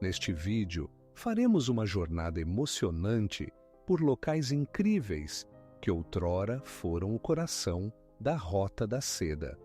Neste vídeo, faremos uma jornada emocionante por locais incríveis que outrora foram o coração da Rota da Seda.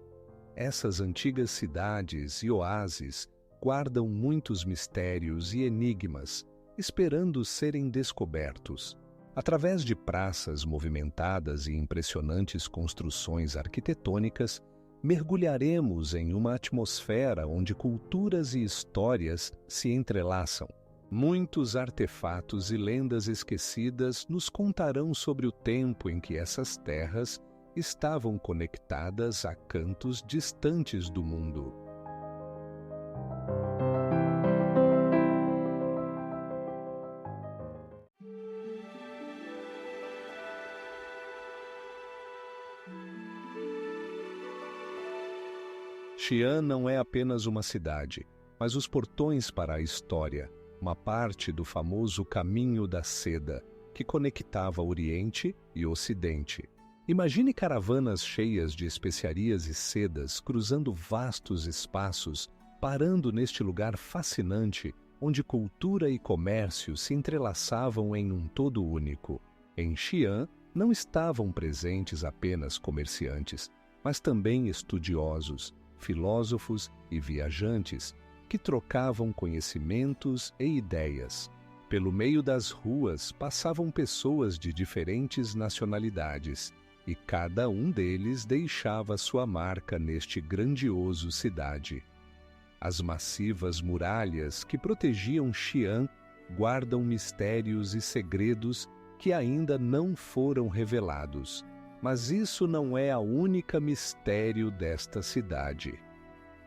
Essas antigas cidades e oásis guardam muitos mistérios e enigmas, esperando serem descobertos. Através de praças movimentadas e impressionantes construções arquitetônicas, mergulharemos em uma atmosfera onde culturas e histórias se entrelaçam. Muitos artefatos e lendas esquecidas nos contarão sobre o tempo em que essas terras estavam conectadas a cantos distantes do mundo. Xi'an não é apenas uma cidade, mas os portões para a história, uma parte do famoso Caminho da Seda, que conectava Oriente e Ocidente. Imagine caravanas cheias de especiarias e sedas cruzando vastos espaços, parando neste lugar fascinante, onde cultura e comércio se entrelaçavam em um todo único. Em Xi'an não estavam presentes apenas comerciantes, mas também estudiosos, filósofos e viajantes que trocavam conhecimentos e ideias. Pelo meio das ruas passavam pessoas de diferentes nacionalidades, e cada um deles deixava sua marca neste grandioso cidade. As massivas muralhas que protegiam Xi'an guardam mistérios e segredos que ainda não foram revelados. Mas isso não é a única mistério desta cidade.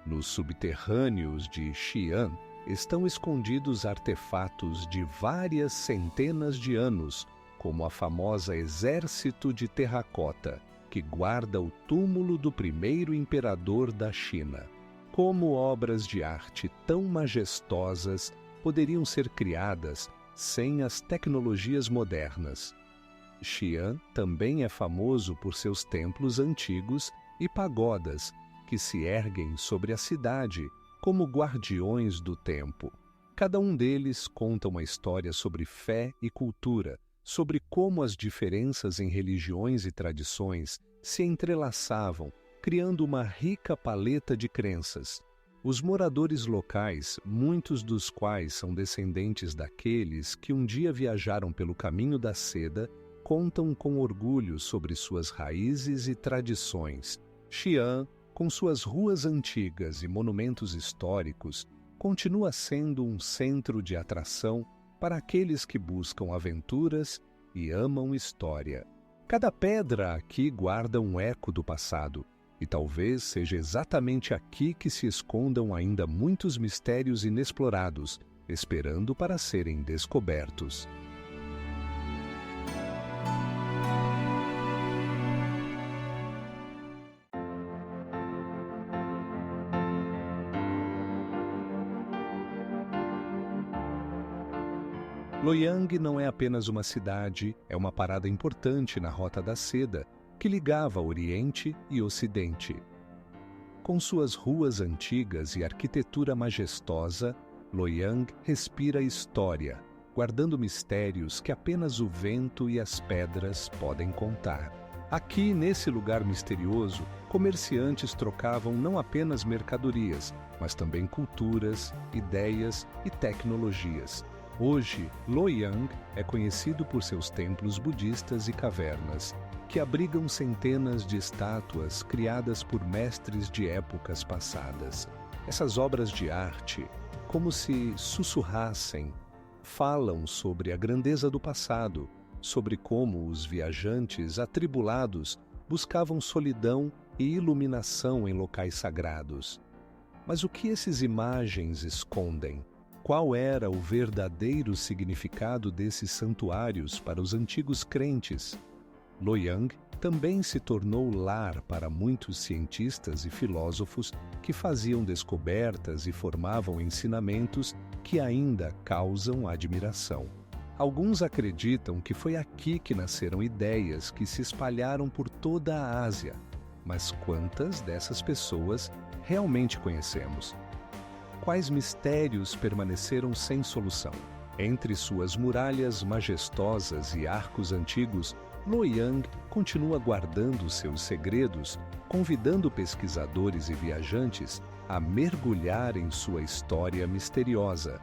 Nos subterrâneos de Xi'an estão escondidos artefatos de várias centenas de anos, como a famosa Exército de Terracota, que guarda o túmulo do primeiro imperador da China. Como obras de arte tão majestosas poderiam ser criadas sem as tecnologias modernas? Xi'an também é famoso por seus templos antigos e pagodas, que se erguem sobre a cidade como guardiões do tempo. Cada um deles conta uma história sobre fé e cultura, sobre como as diferenças em religiões e tradições se entrelaçavam, criando uma rica paleta de crenças. Os moradores locais, muitos dos quais são descendentes daqueles que um dia viajaram pelo Caminho da Seda, contam com orgulho sobre suas raízes e tradições. Xi'an, com suas ruas antigas e monumentos históricos, continua sendo um centro de atração para aqueles que buscam aventuras e amam história. Cada pedra aqui guarda um eco do passado, e talvez seja exatamente aqui que se escondam ainda muitos mistérios inexplorados, esperando para serem descobertos. Luoyang não é apenas uma cidade, é uma parada importante na Rota da Seda, que ligava Oriente e Ocidente. Com suas ruas antigas e arquitetura majestosa, Luoyang respira história, guardando mistérios que apenas o vento e as pedras podem contar. Aqui, nesse lugar misterioso, comerciantes trocavam não apenas mercadorias, mas também culturas, ideias e tecnologias. Hoje, Luoyang é conhecido por seus templos budistas e cavernas, que abrigam centenas de estátuas criadas por mestres de épocas passadas. Essas obras de arte, como se sussurrassem, falam sobre a grandeza do passado, sobre como os viajantes atribulados buscavam solidão e iluminação em locais sagrados. Mas o que essas imagens escondem? Qual era o verdadeiro significado desses santuários para os antigos crentes? Luoyang também se tornou lar para muitos cientistas e filósofos que faziam descobertas e formavam ensinamentos que ainda causam admiração. Alguns acreditam que foi aqui que nasceram ideias que se espalharam por toda a Ásia, mas quantas dessas pessoas realmente conhecemos? Quais mistérios permaneceram sem solução? Entre suas muralhas majestosas e arcos antigos, Luoyang continua guardando seus segredos, convidando pesquisadores e viajantes a mergulhar em sua história misteriosa.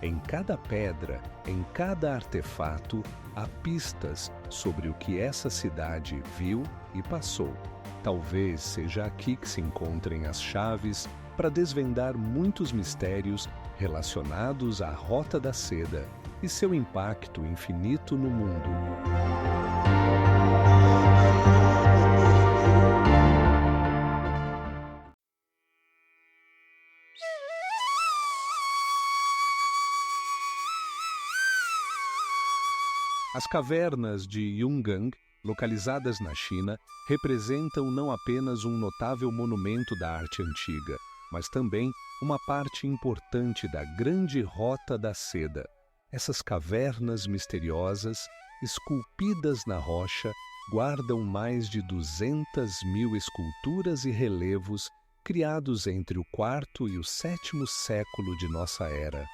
Em cada pedra, em cada artefato, há pistas sobre o que essa cidade viu e passou. Talvez seja aqui que se encontrem as chaves para desvendar muitos mistérios relacionados à Rota da Seda e seu impacto infinito no mundo. As cavernas de Yungang, localizadas na China, representam não apenas um notável monumento da arte antiga, mas também uma parte importante da grande Rota da Seda. Essas cavernas misteriosas, esculpidas na rocha, guardam mais de 200.000 esculturas e relevos criados entre o IV e o VII século de nossa era.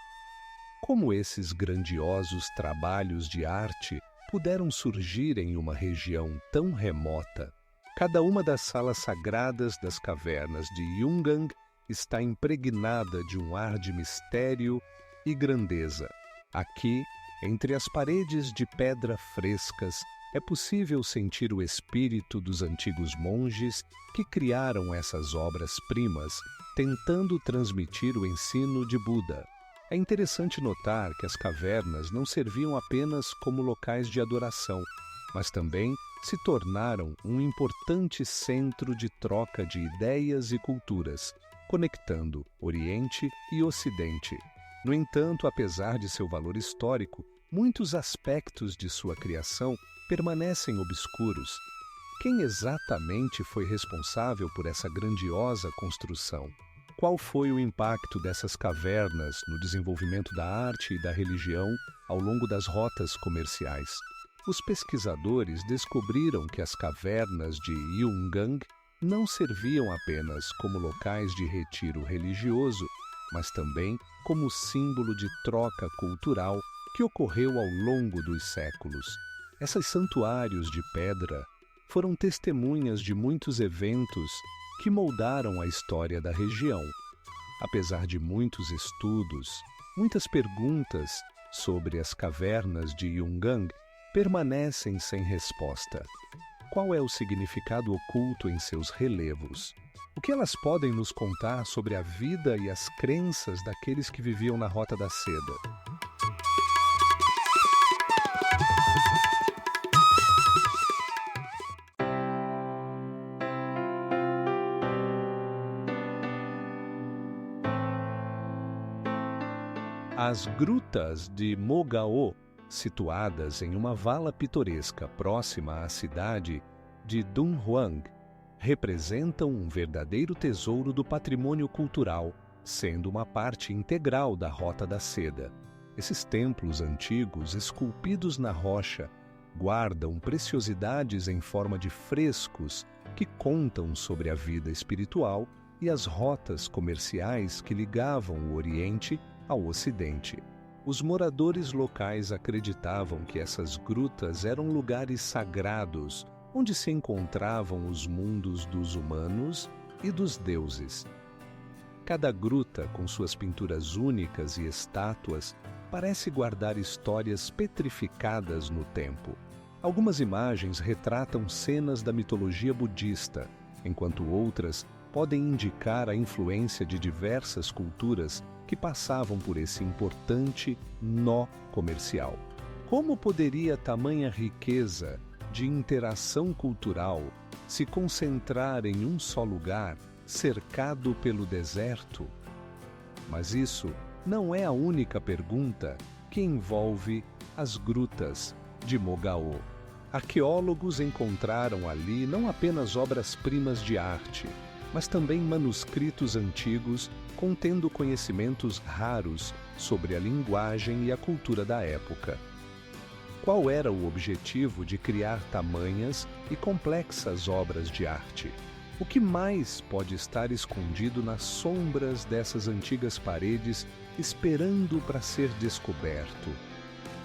Como esses grandiosos trabalhos de arte puderam surgir em uma região tão remota? Cada uma das salas sagradas das cavernas de Yungang está impregnada de um ar de mistério e grandeza. Aqui, entre as paredes de pedra frescas, é possível sentir o espírito dos antigos monges que criaram essas obras-primas, tentando transmitir o ensino de Buda. É interessante notar que as cavernas não serviam apenas como locais de adoração, mas também se tornaram um importante centro de troca de ideias e culturas, conectando Oriente e Ocidente. No entanto, apesar de seu valor histórico, muitos aspectos de sua criação permanecem obscuros. Quem exatamente foi responsável por essa grandiosa construção? Qual foi o impacto dessas cavernas no desenvolvimento da arte e da religião ao longo das rotas comerciais? Os pesquisadores descobriram que as cavernas de Yungang não serviam apenas como locais de retiro religioso, mas também como símbolo de troca cultural que ocorreu ao longo dos séculos. Esses santuários de pedra foram testemunhas de muitos eventos que moldaram a história da região. Apesar de muitos estudos, muitas perguntas sobre as cavernas de Yungang permanecem sem resposta. Qual é o significado oculto em seus relevos? O que elas podem nos contar sobre a vida e as crenças daqueles que viviam na Rota da Seda? As grutas de Mogao, situadas em uma vala pitoresca próxima à cidade de Dunhuang, representam um verdadeiro tesouro do patrimônio cultural, sendo uma parte integral da Rota da Seda. Esses templos antigos, esculpidos na rocha, guardam preciosidades em forma de frescos que contam sobre a vida espiritual e as rotas comerciais que ligavam o Oriente ao Ocidente. Os moradores locais acreditavam que essas grutas eram lugares sagrados, onde se encontravam os mundos dos humanos e dos deuses. Cada gruta, com suas pinturas únicas e estátuas, parece guardar histórias petrificadas no tempo. Algumas imagens retratam cenas da mitologia budista, enquanto outras podem indicar a influência de diversas culturas que passavam por esse importante nó comercial. Como poderia tamanha riqueza de interação cultural se concentrar em um só lugar, cercado pelo deserto? Mas isso não é a única pergunta que envolve as grutas de Mogao. Arqueólogos encontraram ali não apenas obras-primas de arte, mas também manuscritos antigos contendo conhecimentos raros sobre a linguagem e a cultura da época. Qual era o objetivo de criar tamanhas e complexas obras de arte? O que mais pode estar escondido nas sombras dessas antigas paredes, esperando para ser descoberto?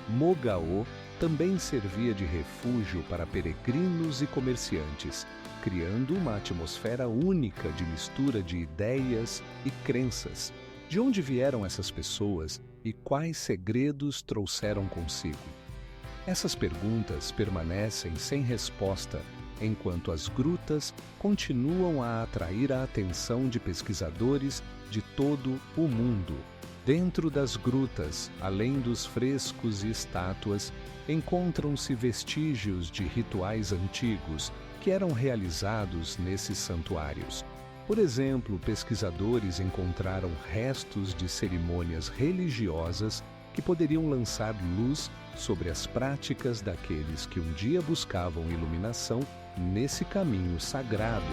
Mogaô também servia de refúgio para peregrinos e comerciantes, criando uma atmosfera única de mistura de ideias e crenças. De onde vieram essas pessoas e quais segredos trouxeram consigo? Essas perguntas permanecem sem resposta, enquanto as grutas continuam a atrair a atenção de pesquisadores de todo o mundo. Dentro das grutas, além dos frescos e estátuas, encontram-se vestígios de rituais antigos que eram realizados nesses santuários. Por exemplo, pesquisadores encontraram restos de cerimônias religiosas que poderiam lançar luz sobre as práticas daqueles que um dia buscavam iluminação nesse caminho sagrado.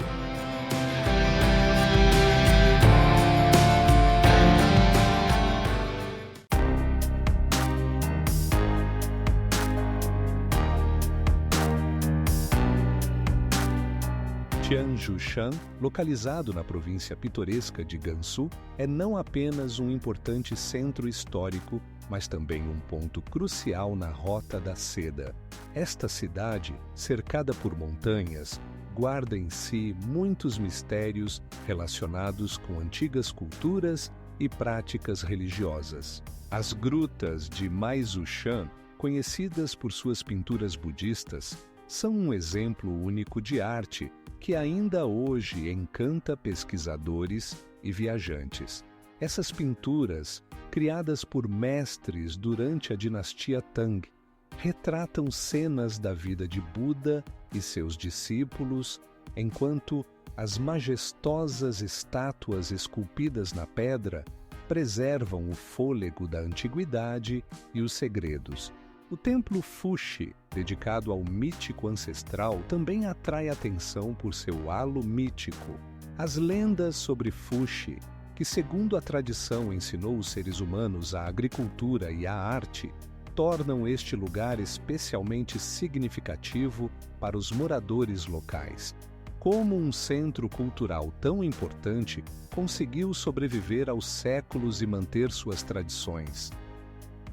Tianjushan, localizado na província pitoresca de Gansu, é não apenas um importante centro histórico, mas também um ponto crucial na Rota da Seda. Esta cidade, cercada por montanhas, guarda em si muitos mistérios relacionados com antigas culturas e práticas religiosas. As grutas de Maizushan, conhecidas por suas pinturas budistas, são um exemplo único de arte que ainda hoje encanta pesquisadores e viajantes. Essas pinturas, criadas por mestres durante a dinastia Tang, retratam cenas da vida de Buda e seus discípulos, enquanto as majestosas estátuas esculpidas na pedra preservam o fôlego da antiguidade e os segredos. O templo Fuxi, dedicado ao mítico ancestral, também atrai atenção por seu halo mítico. As lendas sobre Fuxi, que segundo a tradição ensinou os seres humanos a agricultura e a arte, tornam este lugar especialmente significativo para os moradores locais. Como um centro cultural tão importante conseguiu sobreviver aos séculos e manter suas tradições?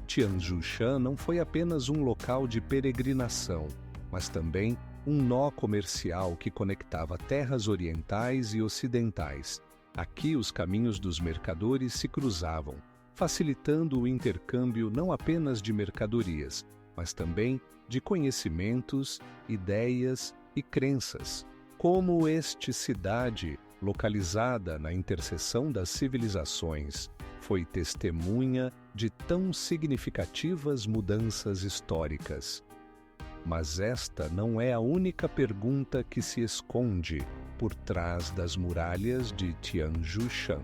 Tianjushan não foi apenas um local de peregrinação, mas também um nó comercial que conectava terras orientais e ocidentais. Aqui os caminhos dos mercadores se cruzavam, facilitando o intercâmbio não apenas de mercadorias, mas também de conhecimentos, ideias e crenças. Como esta cidade, localizada na interseção das civilizações, foi testemunha de tão significativas mudanças históricas. Mas esta não é a única pergunta que se esconde por trás das muralhas de Tianjushan.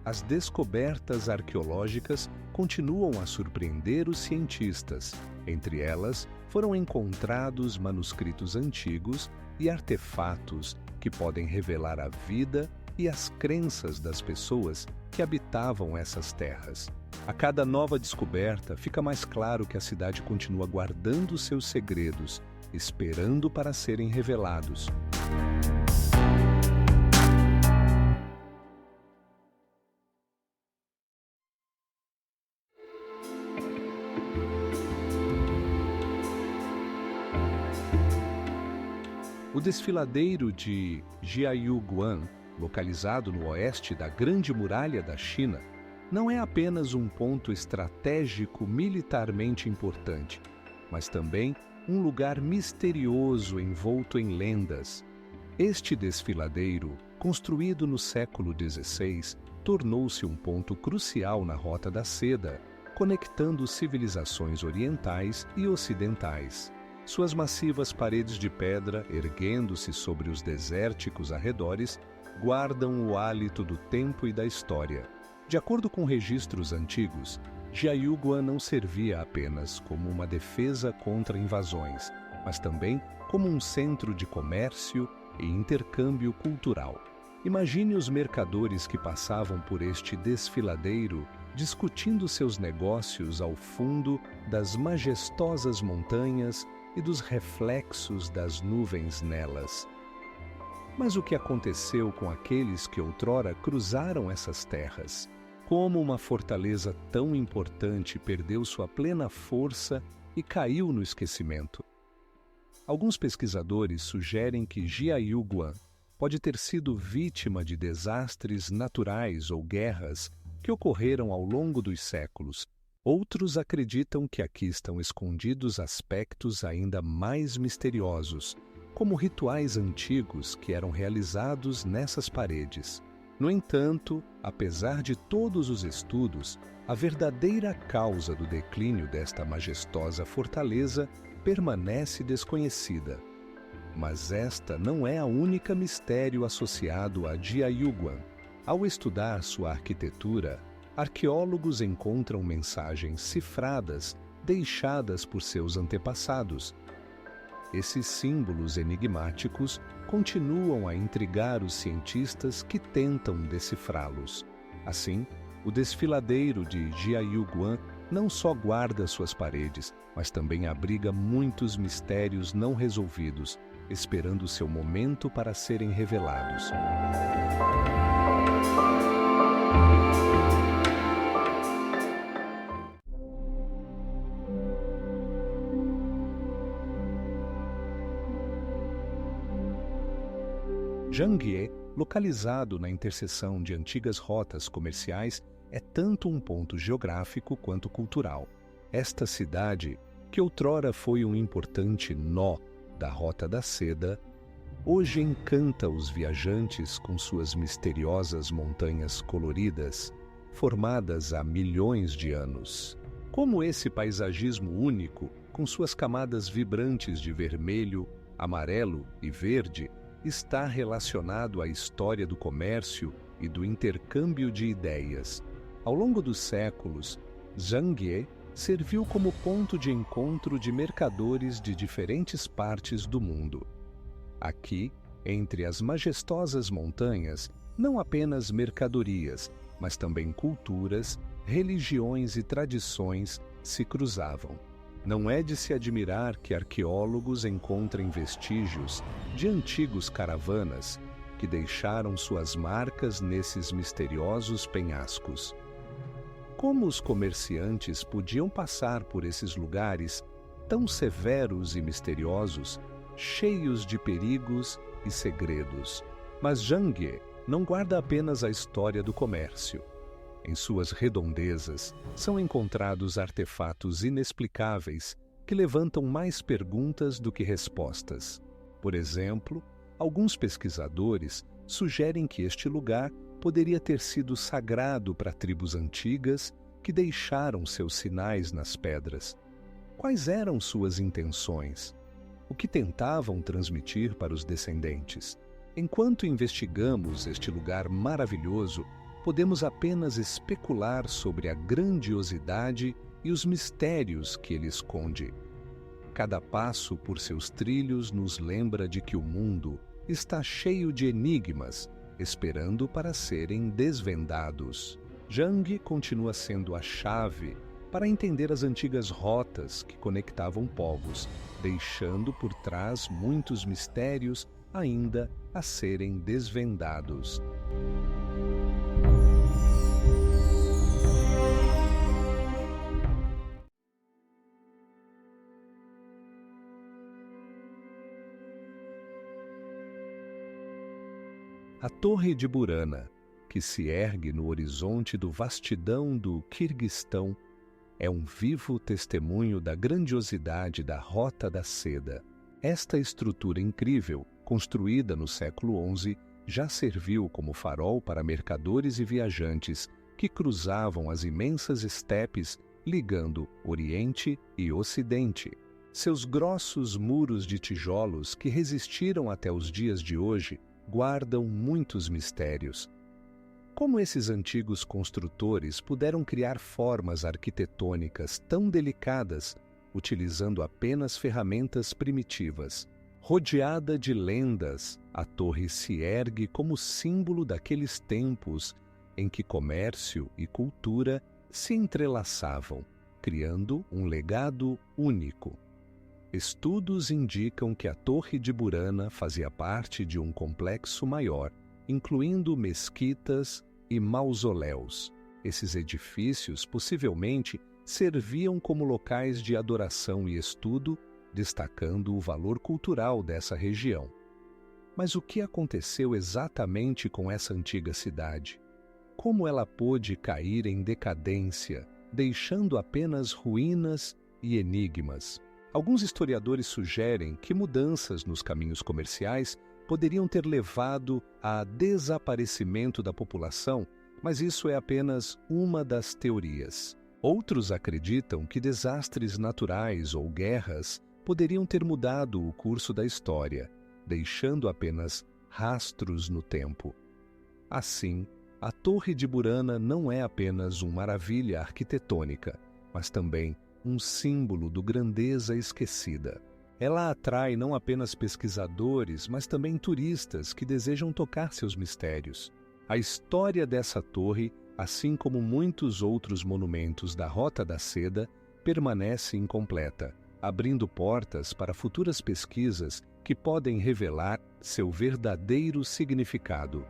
As descobertas arqueológicas continuam a surpreender os cientistas. Entre elas, foram encontrados manuscritos antigos e artefatos que podem revelar a vida e as crenças das pessoas que habitavam essas terras. A cada nova descoberta, fica mais claro que a cidade continua guardando seus segredos, esperando para serem revelados. O desfiladeiro de Jiayuguan, localizado no oeste da Grande Muralha da China, não é apenas um ponto estratégico militarmente importante, mas também um lugar misterioso envolto em lendas. Este desfiladeiro, construído no século XVI, tornou-se um ponto crucial na Rota da Seda, conectando civilizações orientais e ocidentais. Suas massivas paredes de pedra, erguendo-se sobre os desérticos arredores, guardam o hálito do tempo e da história. De acordo com registros antigos, Jiayuguan não servia apenas como uma defesa contra invasões, mas também como um centro de comércio e intercâmbio cultural. Imagine os mercadores que passavam por este desfiladeiro discutindo seus negócios ao fundo das majestosas montanhas e dos reflexos das nuvens nelas. Mas o que aconteceu com aqueles que outrora cruzaram essas terras? Como uma fortaleza tão importante perdeu sua plena força e caiu no esquecimento? Alguns pesquisadores sugerem que Jiayuguan pode ter sido vítima de desastres naturais ou guerras que ocorreram ao longo dos séculos. Outros acreditam que aqui estão escondidos aspectos ainda mais misteriosos, como rituais antigos que eram realizados nessas paredes. No entanto, apesar de todos os estudos, a verdadeira causa do declínio desta majestosa fortaleza permanece desconhecida. Mas esta não é a única mistério associado a Jiayuguan. Ao estudar sua arquitetura, arqueólogos encontram mensagens cifradas deixadas por seus antepassados. Esses símbolos enigmáticos continuam a intrigar os cientistas que tentam decifrá-los. Assim, o desfiladeiro de Jiayuguan não só guarda suas paredes, mas também abriga muitos mistérios não resolvidos, esperando seu momento para serem revelados. Zhangye, localizado na interseção de antigas rotas comerciais, é tanto um ponto geográfico quanto cultural. Esta cidade, que outrora foi um importante nó da Rota da Seda, hoje encanta os viajantes com suas misteriosas montanhas coloridas, formadas há milhões de anos. Como esse paisagismo único, com suas camadas vibrantes de vermelho, amarelo e verde, está relacionado à história do comércio e do intercâmbio de ideias. Ao longo dos séculos, Zhangye serviu como ponto de encontro de mercadores de diferentes partes do mundo. Aqui, entre as majestosas montanhas, não apenas mercadorias, mas também culturas, religiões e tradições se cruzavam. Não é de se admirar que arqueólogos encontrem vestígios de antigos caravanas que deixaram suas marcas nesses misteriosos penhascos. Como os comerciantes podiam passar por esses lugares tão severos e misteriosos, cheios de perigos e segredos? Mas Zhangye não guarda apenas a história do comércio. Em suas redondezas são encontrados artefatos inexplicáveis que levantam mais perguntas do que respostas. Por exemplo, alguns pesquisadores sugerem que este lugar poderia ter sido sagrado para tribos antigas que deixaram seus sinais nas pedras. Quais eram suas intenções? O que tentavam transmitir para os descendentes? Enquanto investigamos este lugar maravilhoso, podemos apenas especular sobre a grandiosidade e os mistérios que ele esconde. Cada passo por seus trilhos nos lembra de que o mundo está cheio de enigmas, esperando para serem desvendados. Zhangye continua sendo a chave para entender as antigas rotas que conectavam povos, deixando por trás muitos mistérios ainda a serem desvendados. A Torre de Burana, que se ergue no horizonte do vastidão do Quirguistão, é um vivo testemunho da grandiosidade da Rota da Seda. Esta estrutura incrível, construída no século XI, já serviu como farol para mercadores e viajantes que cruzavam as imensas estepes ligando Oriente e Ocidente. Seus grossos muros de tijolos, que resistiram até os dias de hoje, guardam muitos mistérios. Como esses antigos construtores puderam criar formas arquitetônicas tão delicadas, utilizando apenas ferramentas primitivas? Rodeada de lendas, a torre se ergue como símbolo daqueles tempos em que comércio e cultura se entrelaçavam, criando um legado único. Estudos indicam que a Torre de Burana fazia parte de um complexo maior, incluindo mesquitas e mausoléus. Esses edifícios possivelmente serviam como locais de adoração e estudo, destacando o valor cultural dessa região. Mas o que aconteceu exatamente com essa antiga cidade? Como ela pôde cair em decadência, deixando apenas ruínas e enigmas? Alguns historiadores sugerem que mudanças nos caminhos comerciais poderiam ter levado a desaparecimento da população, mas isso é apenas uma das teorias. Outros acreditam que desastres naturais ou guerras poderiam ter mudado o curso da história, deixando apenas rastros no tempo. Assim, a Torre de Burana não é apenas uma maravilha arquitetônica, mas também um símbolo do grandeza esquecida. Ela atrai não apenas pesquisadores, mas também turistas que desejam tocar seus mistérios. A história dessa torre, assim como muitos outros monumentos da Rota da Seda, permanece incompleta, abrindo portas para futuras pesquisas que podem revelar seu verdadeiro significado.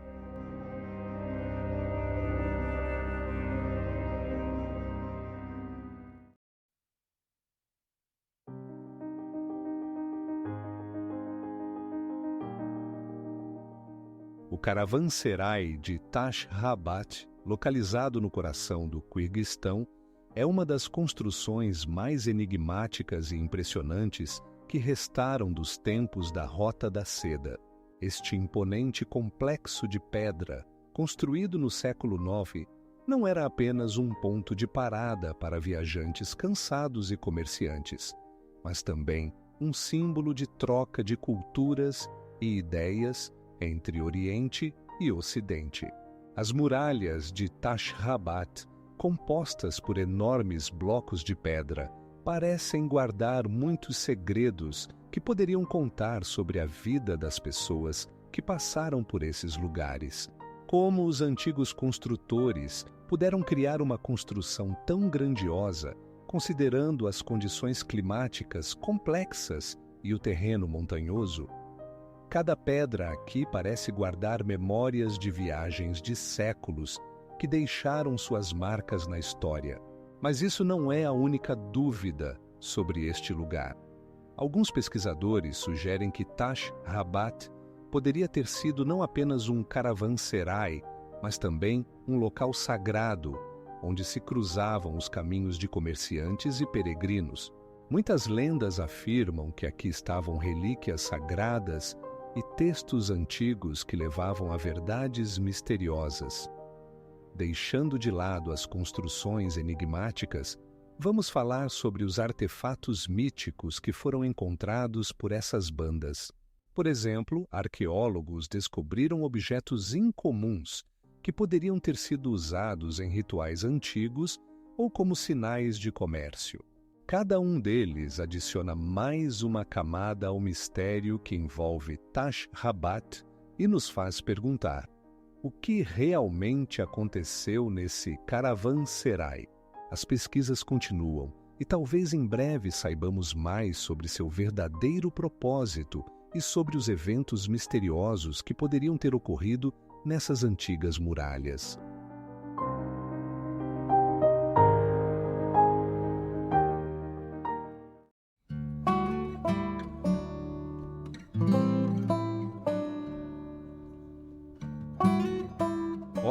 O Caravanserai de Tash Rabat, localizado no coração do Quirguistão, é uma das construções mais enigmáticas e impressionantes que restaram dos tempos da Rota da Seda. Este imponente complexo de pedra, construído no século IX, não era apenas um ponto de parada para viajantes cansados e comerciantes, mas também um símbolo de troca de culturas e ideias entre Oriente e Ocidente. As muralhas de Tash Rabat, compostas por enormes blocos de pedra, parecem guardar muitos segredos que poderiam contar sobre a vida das pessoas que passaram por esses lugares. Como os antigos construtores puderam criar uma construção tão grandiosa, considerando as condições climáticas complexas e o terreno montanhoso? Cada pedra aqui parece guardar memórias de viagens de séculos que deixaram suas marcas na história. Mas isso não é a única dúvida sobre este lugar. Alguns pesquisadores sugerem que Tash Rabat poderia ter sido não apenas um caravanserai, mas também um local sagrado, onde se cruzavam os caminhos de comerciantes e peregrinos. Muitas lendas afirmam que aqui estavam relíquias sagradas e textos antigos que levavam a verdades misteriosas. Deixando de lado as construções enigmáticas, vamos falar sobre os artefatos míticos que foram encontrados por essas bandas. Por exemplo, arqueólogos descobriram objetos incomuns que poderiam ter sido usados em rituais antigos ou como sinais de comércio. Cada um deles adiciona mais uma camada ao mistério que envolve Tash Rabat e nos faz perguntar: o que realmente aconteceu nesse caravanserai? As pesquisas continuam e talvez em breve saibamos mais sobre seu verdadeiro propósito e sobre os eventos misteriosos que poderiam ter ocorrido nessas antigas muralhas.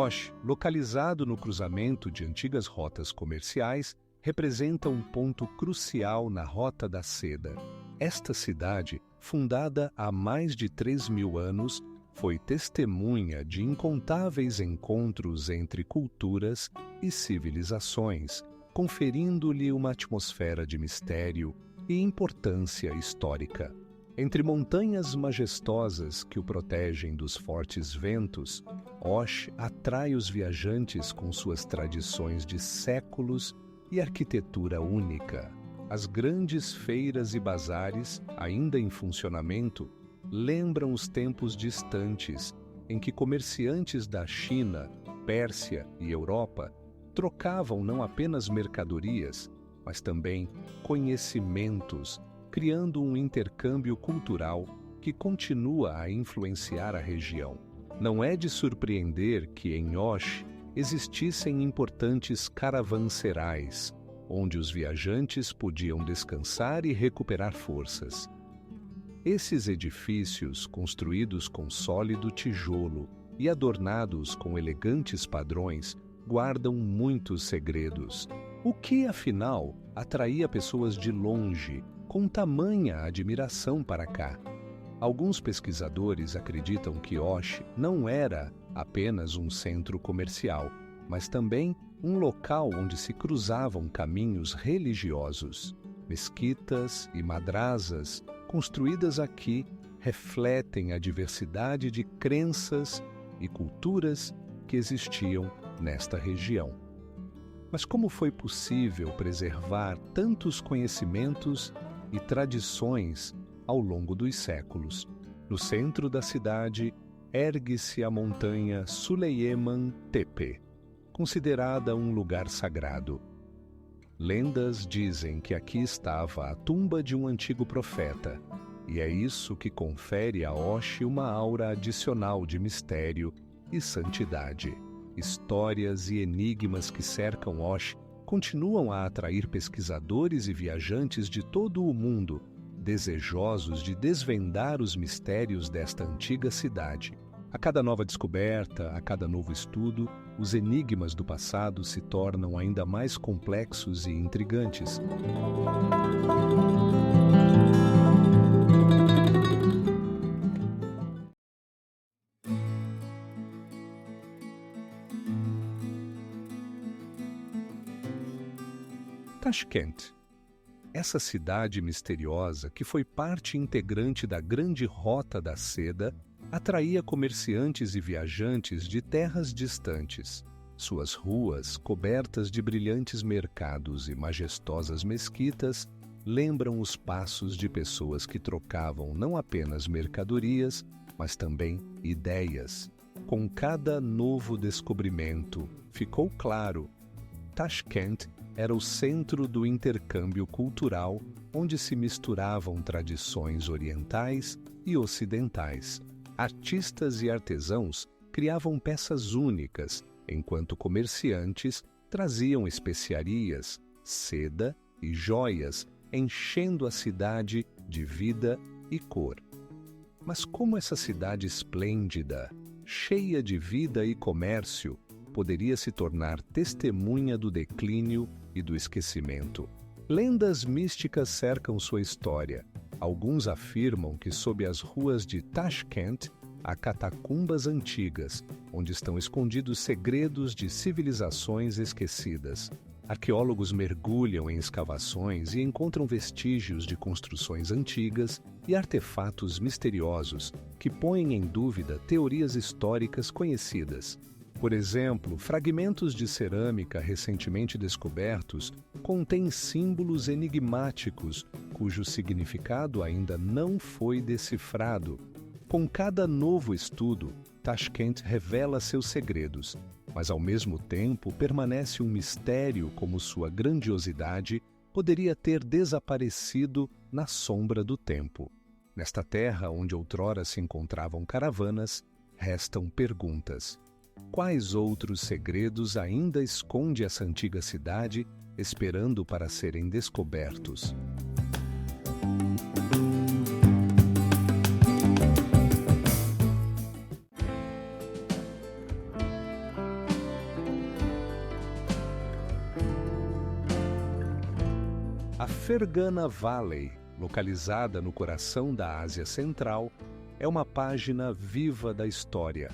Osh, localizado no cruzamento de antigas rotas comerciais, representa um ponto crucial na Rota da Seda. Esta cidade, fundada há mais de 3.000 anos, foi testemunha de incontáveis encontros entre culturas e civilizações, conferindo-lhe uma atmosfera de mistério e importância histórica. Entre montanhas majestosas que o protegem dos fortes ventos, Osh atrai os viajantes com suas tradições de séculos e arquitetura única. As grandes feiras e bazares, ainda em funcionamento, lembram os tempos distantes em que comerciantes da China, Pérsia e Europa trocavam não apenas mercadorias, mas também conhecimentos, criando um intercâmbio cultural que continua a influenciar a região. Não é de surpreender que em Osh existissem importantes caravanserais, onde os viajantes podiam descansar e recuperar forças. Esses edifícios, construídos com sólido tijolo e adornados com elegantes padrões, guardam muitos segredos. O que, afinal, atraía pessoas de longe, com tamanha admiração para cá? Alguns pesquisadores acreditam que Osh não era apenas um centro comercial, mas também um local onde se cruzavam caminhos religiosos. Mesquitas e madrasas, construídas aqui, refletem a diversidade de crenças e culturas que existiam nesta região. Mas como foi possível preservar tantos conhecimentos e tradições ao longo dos séculos? No centro da cidade, ergue-se a montanha Suleiman Tepe, considerada um lugar sagrado. Lendas dizem que aqui estava a tumba de um antigo profeta, e é isso que confere a Osh uma aura adicional de mistério e santidade. Histórias e enigmas que cercam Osh continuam a atrair pesquisadores e viajantes de todo o mundo, desejosos de desvendar os mistérios desta antiga cidade. A cada nova descoberta, a cada novo estudo, os enigmas do passado se tornam ainda mais complexos e intrigantes. Tashkent. Essa cidade misteriosa, que foi parte integrante da Grande Rota da Seda, atraía comerciantes e viajantes de terras distantes. Suas ruas, cobertas de brilhantes mercados e majestosas mesquitas, lembram os passos de pessoas que trocavam não apenas mercadorias, mas também ideias. Com cada novo descobrimento, ficou claro: Tashkent era o centro do intercâmbio cultural, onde se misturavam tradições orientais e ocidentais. Artistas e artesãos criavam peças únicas, enquanto comerciantes traziam especiarias, seda e joias, enchendo a cidade de vida e cor. Mas como essa cidade esplêndida, cheia de vida e comércio, poderia se tornar testemunha do declínio e do esquecimento? Lendas místicas cercam sua história. Alguns afirmam que sob as ruas de Tashkent há catacumbas antigas, onde estão escondidos segredos de civilizações esquecidas. Arqueólogos mergulham em escavações e encontram vestígios de construções antigas e artefatos misteriosos que põem em dúvida teorias históricas conhecidas. Por exemplo, fragmentos de cerâmica recentemente descobertos contêm símbolos enigmáticos cujo significado ainda não foi decifrado. Com cada novo estudo, Tashkent revela seus segredos, mas ao mesmo tempo permanece um mistério como sua grandiosidade poderia ter desaparecido na sombra do tempo. Nesta terra onde outrora se encontravam caravanas, restam perguntas. Quais outros segredos ainda esconde essa antiga cidade, esperando para serem descobertos? A Fergana Valley, localizada no coração da Ásia Central, é uma página viva da história,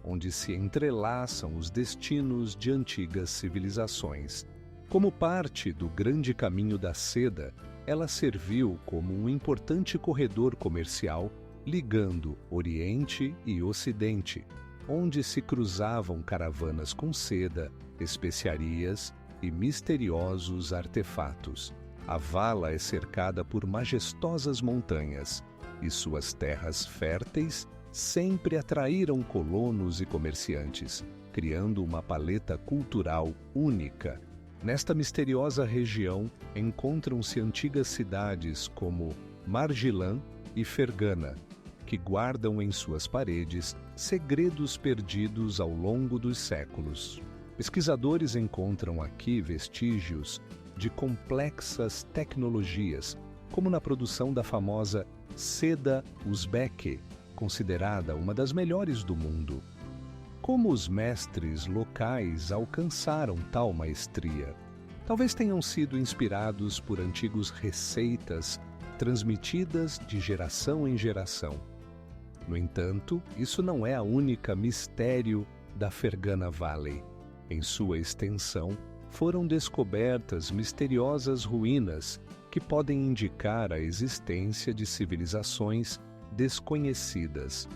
onde se entrelaçam os destinos de antigas civilizações. Como parte do Grande Caminho da Seda, ela serviu como um importante corredor comercial ligando Oriente e Ocidente, onde se cruzavam caravanas com seda, especiarias e misteriosos artefatos. A vala é cercada por majestosas montanhas, e suas terras férteis sempre atraíram colonos e comerciantes, criando uma paleta cultural única. Nesta misteriosa região encontram-se antigas cidades como Margilã e Fergana, que guardam em suas paredes segredos perdidos ao longo dos séculos. Pesquisadores encontram aqui vestígios de complexas tecnologias, como na produção da famosa seda uzbek, considerada uma das melhores do mundo. Como os mestres locais alcançaram tal maestria? Talvez tenham sido inspirados por antigos receitas transmitidas de geração em geração. No entanto, isso não é a única mistério da Fergana Valley. Em sua extensão, foram descobertas misteriosas ruínas que podem indicar a existência de civilizações desconhecidas.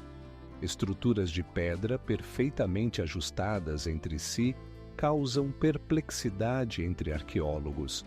Estruturas de pedra perfeitamente ajustadas entre si causam perplexidade entre arqueólogos.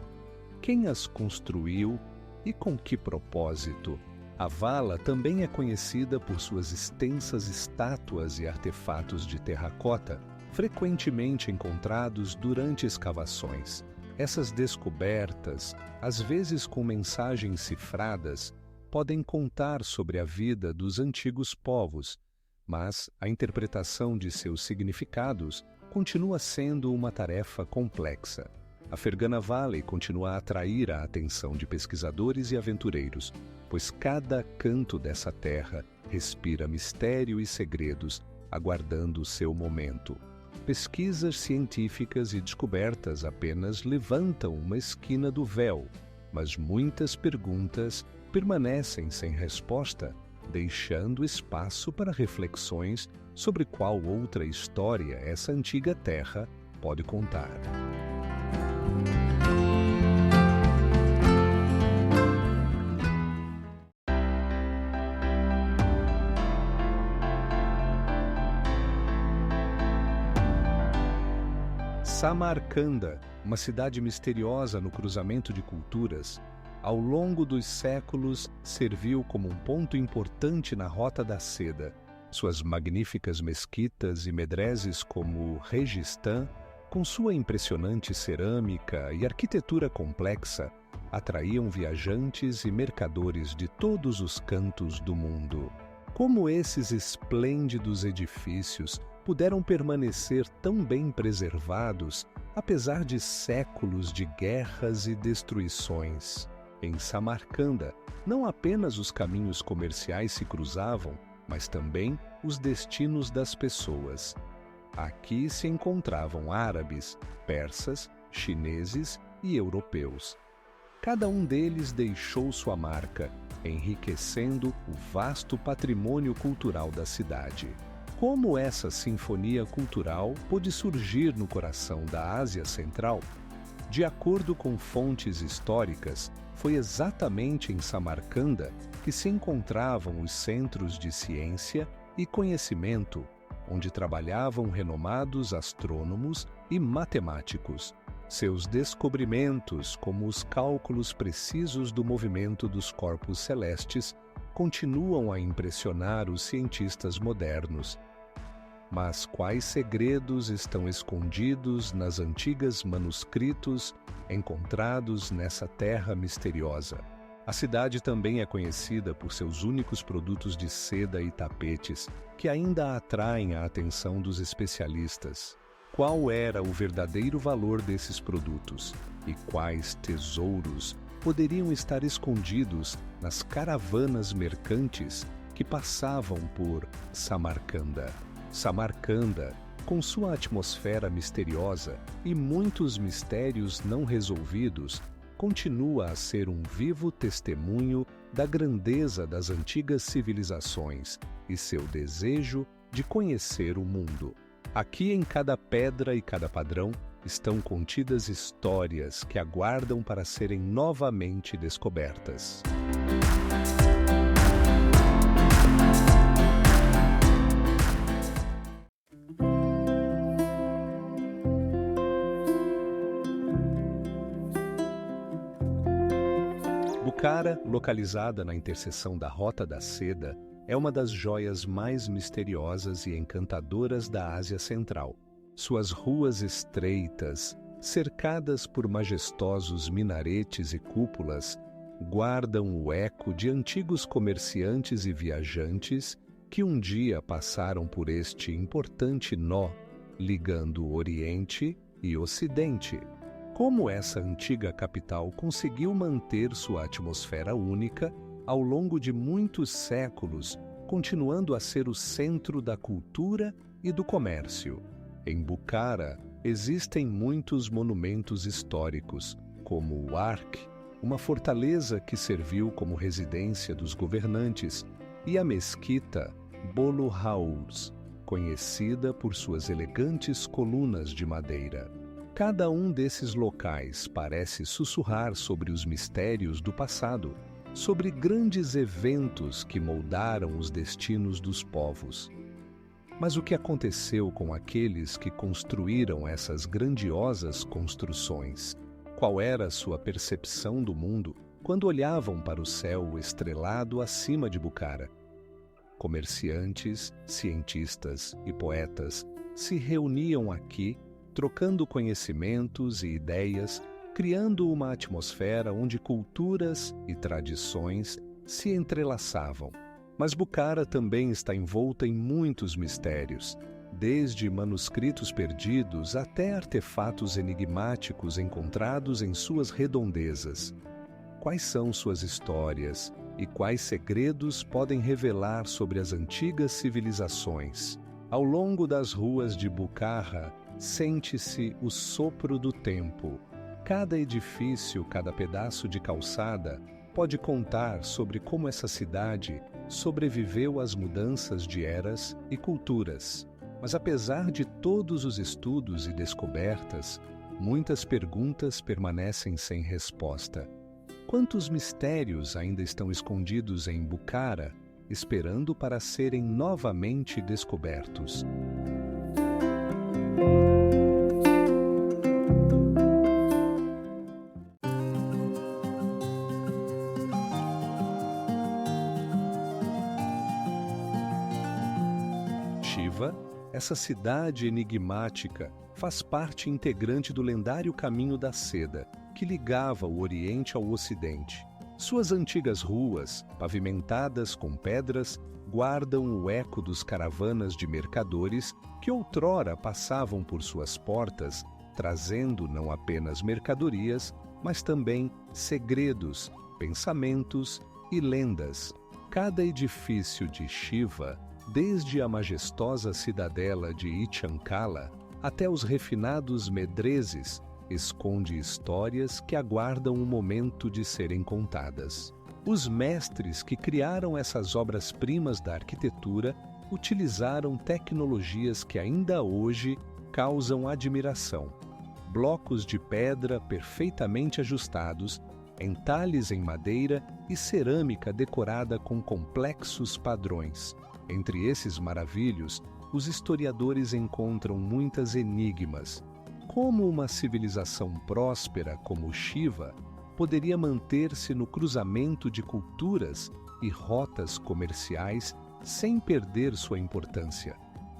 Quem as construiu e com que propósito? A vala também é conhecida por suas extensas estátuas e artefatos de terracota, frequentemente encontrados durante escavações. Essas descobertas, às vezes com mensagens cifradas, podem contar sobre a vida dos antigos povos, mas a interpretação de seus significados continua sendo uma tarefa complexa. A Fergana Valley continua a atrair a atenção de pesquisadores e aventureiros, pois cada canto dessa terra respira mistério e segredos, aguardando o seu momento. Pesquisas científicas e descobertas apenas levantam uma esquina do véu, mas muitas perguntas permanecem sem resposta, deixando espaço para reflexões sobre qual outra história essa antiga terra pode contar. Samarcanda, uma cidade misteriosa no cruzamento de culturas, ao longo dos séculos serviu como um ponto importante na Rota da Seda. Suas magníficas mesquitas e medreses como Registã, com sua impressionante cerâmica e arquitetura complexa, atraíam viajantes e mercadores de todos os cantos do mundo. Como esses esplêndidos edifícios puderam permanecer tão bem preservados, apesar de séculos de guerras e destruições? Em Samarcanda, não apenas os caminhos comerciais se cruzavam, mas também os destinos das pessoas. Aqui se encontravam árabes, persas, chineses e europeus. Cada um deles deixou sua marca, enriquecendo o vasto patrimônio cultural da cidade. Como essa sinfonia cultural pôde surgir no coração da Ásia Central? De acordo com fontes históricas, foi exatamente em Samarcanda que se encontravam os centros de ciência e conhecimento, onde trabalhavam renomados astrônomos e matemáticos. Seus descobrimentos, como os cálculos precisos do movimento dos corpos celestes, continuam a impressionar os cientistas modernos. Mas quais segredos estão escondidos nas antigas manuscritos encontrados nessa terra misteriosa? A cidade também é conhecida por seus únicos produtos de seda e tapetes, que ainda atraem a atenção dos especialistas. Qual era o verdadeiro valor desses produtos? E quais tesouros poderiam estar escondidos nas caravanas mercantes que passavam por Samarcanda? Samarcanda, com sua atmosfera misteriosa e muitos mistérios não resolvidos, continua a ser um vivo testemunho da grandeza das antigas civilizações e seu desejo de conhecer o mundo. Aqui, em cada pedra e cada padrão, estão contidas histórias que aguardam para serem novamente descobertas. Bukhara, localizada na interseção da Rota da Seda, é uma das joias mais misteriosas e encantadoras da Ásia Central. Suas ruas estreitas, cercadas por majestosos minaretes e cúpulas, guardam o eco de antigos comerciantes e viajantes que um dia passaram por este importante nó ligando o Oriente e Ocidente. Como essa antiga capital conseguiu manter sua atmosfera única ao longo de muitos séculos, continuando a ser o centro da cultura e do comércio. Em Bucara, existem muitos monumentos históricos, como o Ark, uma fortaleza que serviu como residência dos governantes, e a mesquita Bolu Haus, conhecida por suas elegantes colunas de madeira. Cada um desses locais parece sussurrar sobre os mistérios do passado, sobre grandes eventos que moldaram os destinos dos povos. Mas o que aconteceu com aqueles que construíram essas grandiosas construções? Qual era a sua percepção do mundo quando olhavam para o céu estrelado acima de Bucara? Comerciantes, cientistas e poetas se reuniam aqui, trocando conhecimentos e ideias, criando uma atmosfera onde culturas e tradições se entrelaçavam. Mas Bucara também está envolta em muitos mistérios, desde manuscritos perdidos até artefatos enigmáticos encontrados em suas redondezas. Quais são suas histórias e quais segredos podem revelar sobre as antigas civilizações? Ao longo das ruas de Bucara, sente-se o sopro do tempo. Cada edifício, cada pedaço de calçada pode contar sobre como essa cidade sobreviveu às mudanças de eras e culturas. Mas apesar de todos os estudos e descobertas, muitas perguntas permanecem sem resposta. Quantos mistérios ainda estão escondidos em Bucara, esperando para serem novamente descobertos? Shiva, essa cidade enigmática, faz parte integrante do lendário Caminho da Seda, que ligava o Oriente ao Ocidente. Suas antigas ruas, pavimentadas com pedras, guardam o eco dos caravanas de mercadores que outrora passavam por suas portas, trazendo não apenas mercadorias, mas também segredos, pensamentos e lendas. Cada edifício de Shiva, desde a majestosa cidadela de Ichankala até os refinados medrezes, esconde histórias que aguardam o momento de serem contadas. Os mestres que criaram essas obras-primas da arquitetura utilizaram tecnologias que ainda hoje causam admiração. Blocos de pedra perfeitamente ajustados, entalhes em madeira e cerâmica decorada com complexos padrões. Entre esses maravilhos, os historiadores encontram muitas enigmas. Como uma civilização próspera como Shiva poderia manter-se no cruzamento de culturas e rotas comerciais sem perder sua importância?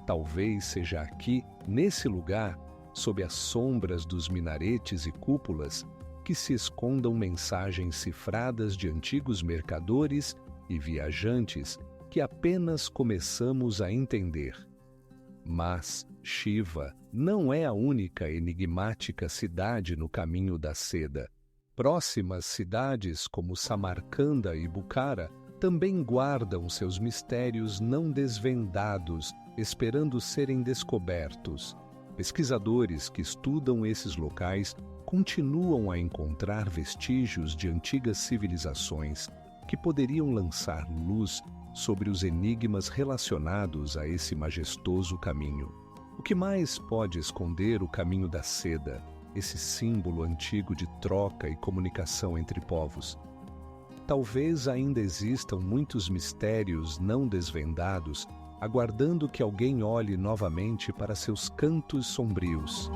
Talvez seja aqui, nesse lugar, sob as sombras dos minaretes e cúpulas, que se escondam mensagens cifradas de antigos mercadores e viajantes que apenas começamos a entender. Mas Shiva não é a única enigmática cidade no Caminho da Seda. Próximas cidades como Samarcanda e Bucara também guardam seus mistérios não desvendados, esperando serem descobertos. Pesquisadores que estudam esses locais continuam a encontrar vestígios de antigas civilizações que poderiam lançar luz sobre os enigmas relacionados a esse majestoso caminho. O que mais pode esconder o Caminho da Seda, esse símbolo antigo de troca e comunicação entre povos? Talvez ainda existam muitos mistérios não desvendados, aguardando que alguém olhe novamente para seus cantos sombrios.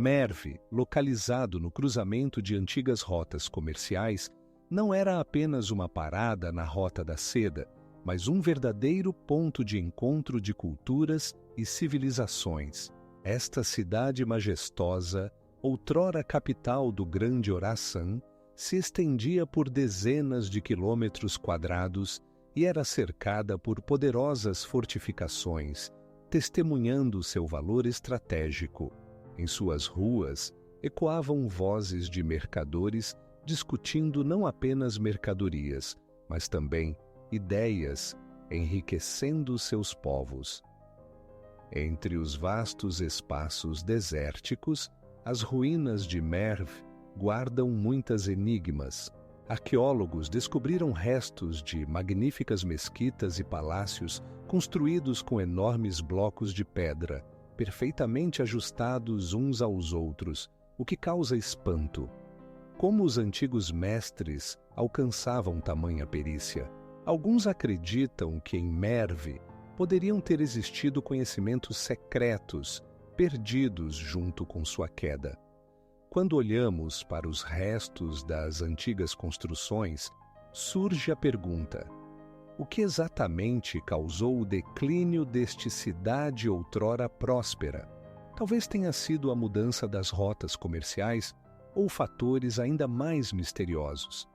Merv, localizado no cruzamento de antigas rotas comerciais, não era apenas uma parada na Rota da Seda, mas um verdadeiro ponto de encontro de culturas e civilizações. Esta cidade majestosa, outrora capital do Grande Oração, se estendia por dezenas de quilômetros quadrados e era cercada por poderosas fortificações, testemunhando seu valor estratégico. Em suas ruas, ecoavam vozes de mercadores discutindo não apenas mercadorias, mas também ideias, enriquecendo seus povos. Entre os vastos espaços desérticos, as ruínas de Merv guardam muitas enigmas. Arqueólogos descobriram restos de magníficas mesquitas e palácios construídos com enormes blocos de pedra, perfeitamente ajustados uns aos outros, o que causa espanto. Como os antigos mestres alcançavam tamanha perícia? Alguns acreditam que em Merv poderiam ter existido conhecimentos secretos, perdidos junto com sua queda. Quando olhamos para os restos das antigas construções, surge a pergunta: o que exatamente causou o declínio desta cidade outrora próspera? Talvez tenha sido a mudança das rotas comerciais ou fatores ainda mais misteriosos.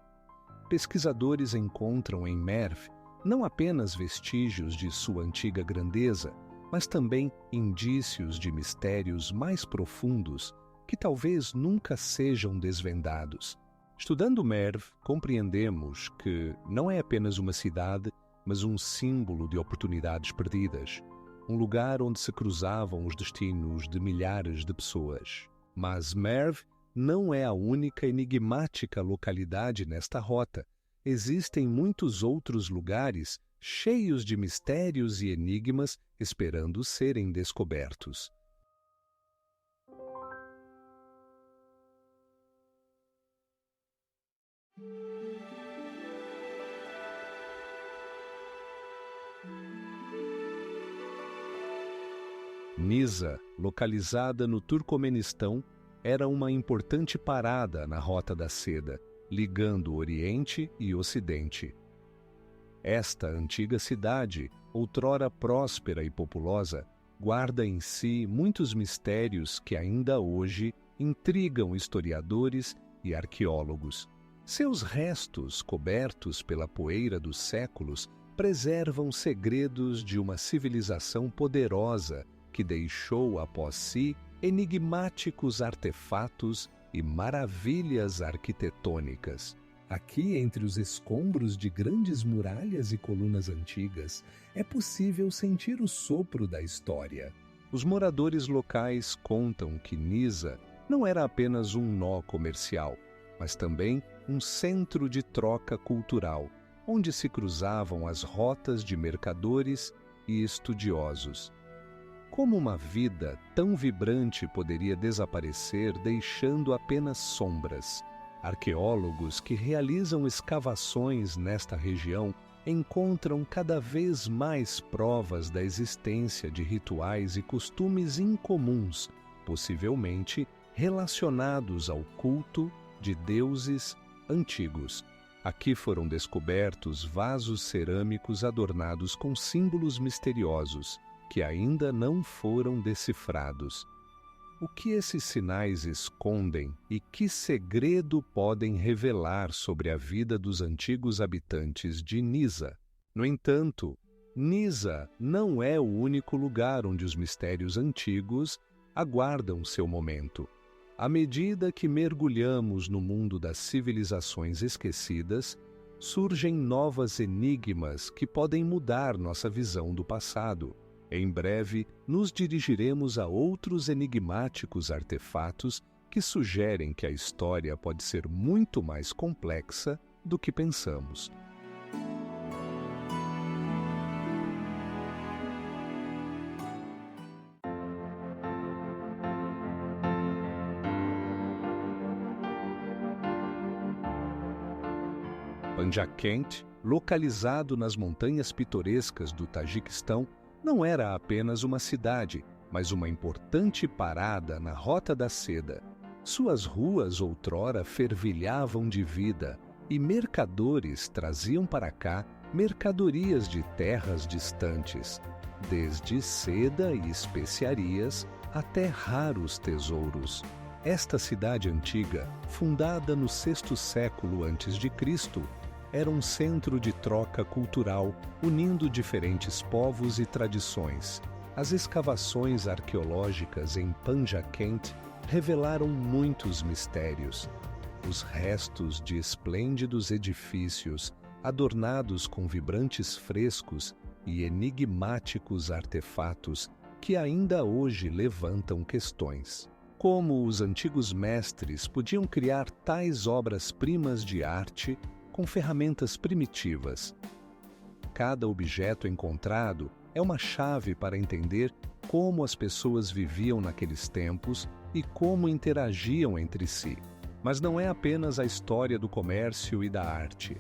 Pesquisadores encontram em Merv não apenas vestígios de sua antiga grandeza, mas também indícios de mistérios mais profundos que talvez nunca sejam desvendados. Estudando Merv, compreendemos que não é apenas uma cidade, mas um símbolo de oportunidades perdidas, um lugar onde se cruzavam os destinos de milhares de pessoas. Mas Merv não é a única enigmática localidade nesta rota. Existem muitos outros lugares cheios de mistérios e enigmas esperando serem descobertos. Nisa, localizada no Turcomenistão, era uma importante parada na Rota da Seda, ligando o Oriente e Ocidente. Esta antiga cidade, outrora próspera e populosa, guarda em si muitos mistérios que ainda hoje intrigam historiadores e arqueólogos. Seus restos, cobertos pela poeira dos séculos, preservam segredos de uma civilização poderosa que deixou após si enigmáticos artefatos e maravilhas arquitetônicas. Aqui, entre os escombros de grandes muralhas e colunas antigas, é possível sentir o sopro da história. Os moradores locais contam que Nisa não era apenas um nó comercial, mas também um centro de troca cultural, onde se cruzavam as rotas de mercadores e estudiosos. Como uma vida tão vibrante poderia desaparecer deixando apenas sombras? Arqueólogos que realizam escavações nesta região encontram cada vez mais provas da existência de rituais e costumes incomuns, possivelmente relacionados ao culto de deuses antigos. Aqui foram descobertos vasos cerâmicos adornados com símbolos misteriosos, que ainda não foram decifrados. O que esses sinais escondem e que segredo podem revelar sobre a vida dos antigos habitantes de Nisa? No entanto, Nisa não é o único lugar onde os mistérios antigos aguardam seu momento. À medida que mergulhamos no mundo das civilizações esquecidas, surgem novos enigmas que podem mudar nossa visão do passado. Em breve, nos dirigiremos a outros enigmáticos artefatos que sugerem que a história pode ser muito mais complexa do que pensamos. Panjakent, localizado nas montanhas pitorescas do Tajiquistão, não era apenas uma cidade, mas uma importante parada na Rota da Seda. Suas ruas outrora fervilhavam de vida, e mercadores traziam para cá mercadorias de terras distantes, desde seda e especiarias até raros tesouros. Esta cidade antiga, fundada no sexto século a.C., era um centro de troca cultural, unindo diferentes povos e tradições. As escavações arqueológicas em Panjakent revelaram muitos mistérios. Os restos de esplêndidos edifícios, adornados com vibrantes frescos e enigmáticos artefatos que ainda hoje levantam questões. Como os antigos mestres podiam criar tais obras-primas de arte com ferramentas primitivas? Cada objeto encontrado é uma chave para entender como as pessoas viviam naqueles tempos e como interagiam entre si. Mas não é apenas a história do comércio e da arte.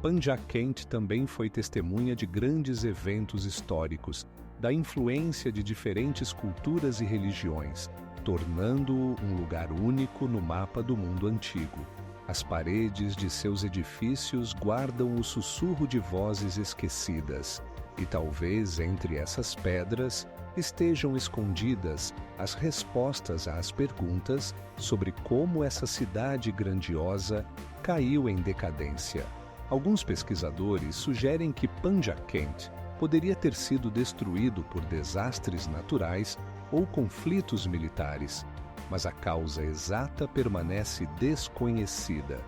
Panjakent também foi testemunha de grandes eventos históricos, da influência de diferentes culturas e religiões, tornando-o um lugar único no mapa do mundo antigo. As paredes de seus edifícios guardam o sussurro de vozes esquecidas, e talvez entre essas pedras estejam escondidas as respostas às perguntas sobre como essa cidade grandiosa caiu em decadência. Alguns pesquisadores sugerem que Panjakent poderia ter sido destruído por desastres naturais ou conflitos militares, mas a causa exata permanece desconhecida.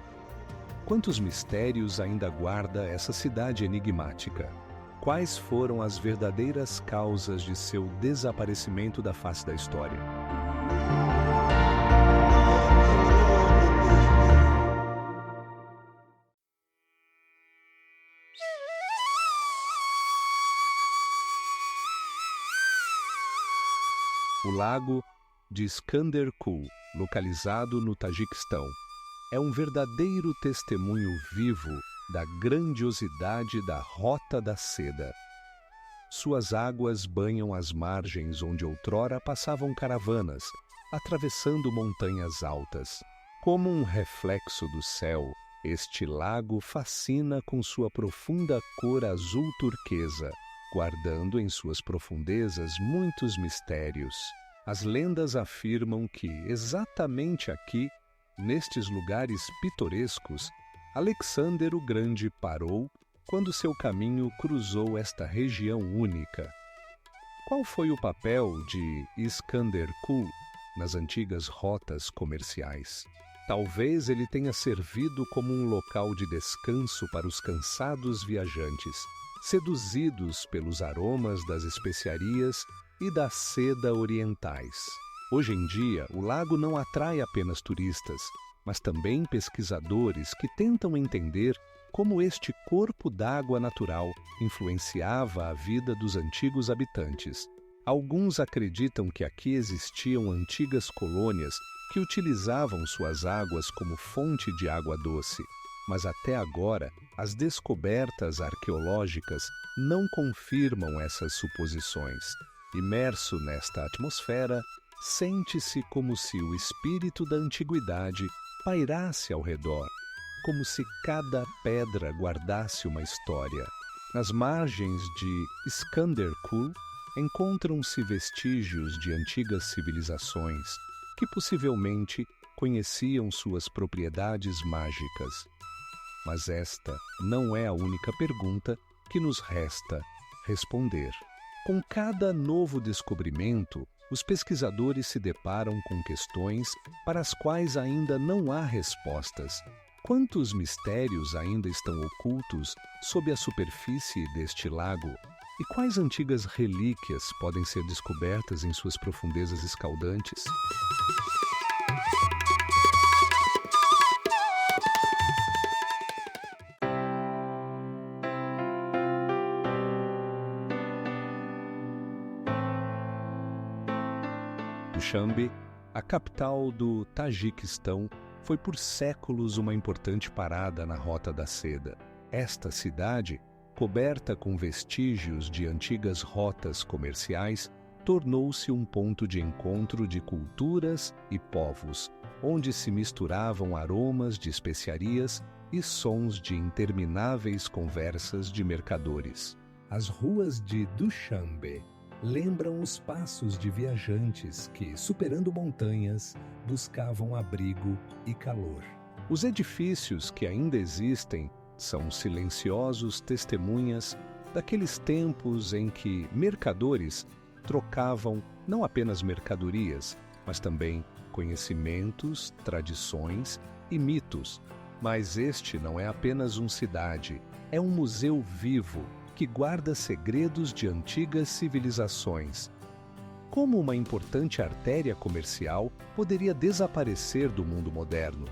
Quantos mistérios ainda guarda essa cidade enigmática? Quais foram as verdadeiras causas de seu desaparecimento da face da história? O lago de Skanderkul, localizado no Tajiquistão, é um verdadeiro testemunho vivo da grandiosidade da Rota da Seda. Suas águas banham as margens onde outrora passavam caravanas, atravessando montanhas altas. Como um reflexo do céu, este lago fascina com sua profunda cor azul turquesa, guardando em suas profundezas muitos mistérios. As lendas afirmam que, exatamente aqui, nestes lugares pitorescos, Alexander o Grande parou quando seu caminho cruzou esta região única. Qual foi o papel de Skanderkul nas antigas rotas comerciais? Talvez ele tenha servido como um local de descanso para os cansados viajantes, seduzidos pelos aromas das especiarias e da seda orientais. Hoje em dia, o lago não atrai apenas turistas, mas também pesquisadores que tentam entender como este corpo d'água natural influenciava a vida dos antigos habitantes. Alguns acreditam que aqui existiam antigas colônias que utilizavam suas águas como fonte de água doce, mas até agora as descobertas arqueológicas não confirmam essas suposições. Imerso nesta atmosfera, sente-se como se o espírito da antiguidade pairasse ao redor, como se cada pedra guardasse uma história. Nas margens de Skanderkul encontram-se vestígios de antigas civilizações que possivelmente conheciam suas propriedades mágicas. Mas esta não é a única pergunta que nos resta responder. Com cada novo descobrimento, os pesquisadores se deparam com questões para as quais ainda não há respostas. Quantos mistérios ainda estão ocultos sob a superfície deste lago? E quais antigas relíquias podem ser descobertas em suas profundezas escaldantes? Dushanbe, a capital do Tajiquistão, foi por séculos uma importante parada na Rota da Seda. Esta cidade, coberta com vestígios de antigas rotas comerciais, tornou-se um ponto de encontro de culturas e povos, onde se misturavam aromas de especiarias e sons de intermináveis conversas de mercadores. As ruas de Dushanbe lembram os passos de viajantes que, superando montanhas, buscavam abrigo e calor. Os edifícios que ainda existem são silenciosos testemunhas daqueles tempos em que mercadores trocavam não apenas mercadorias, mas também conhecimentos, tradições e mitos. Mas este não é apenas uma cidade, é um museu vivo que guarda segredos de antigas civilizações. Como uma importante artéria comercial poderia desaparecer do mundo moderno?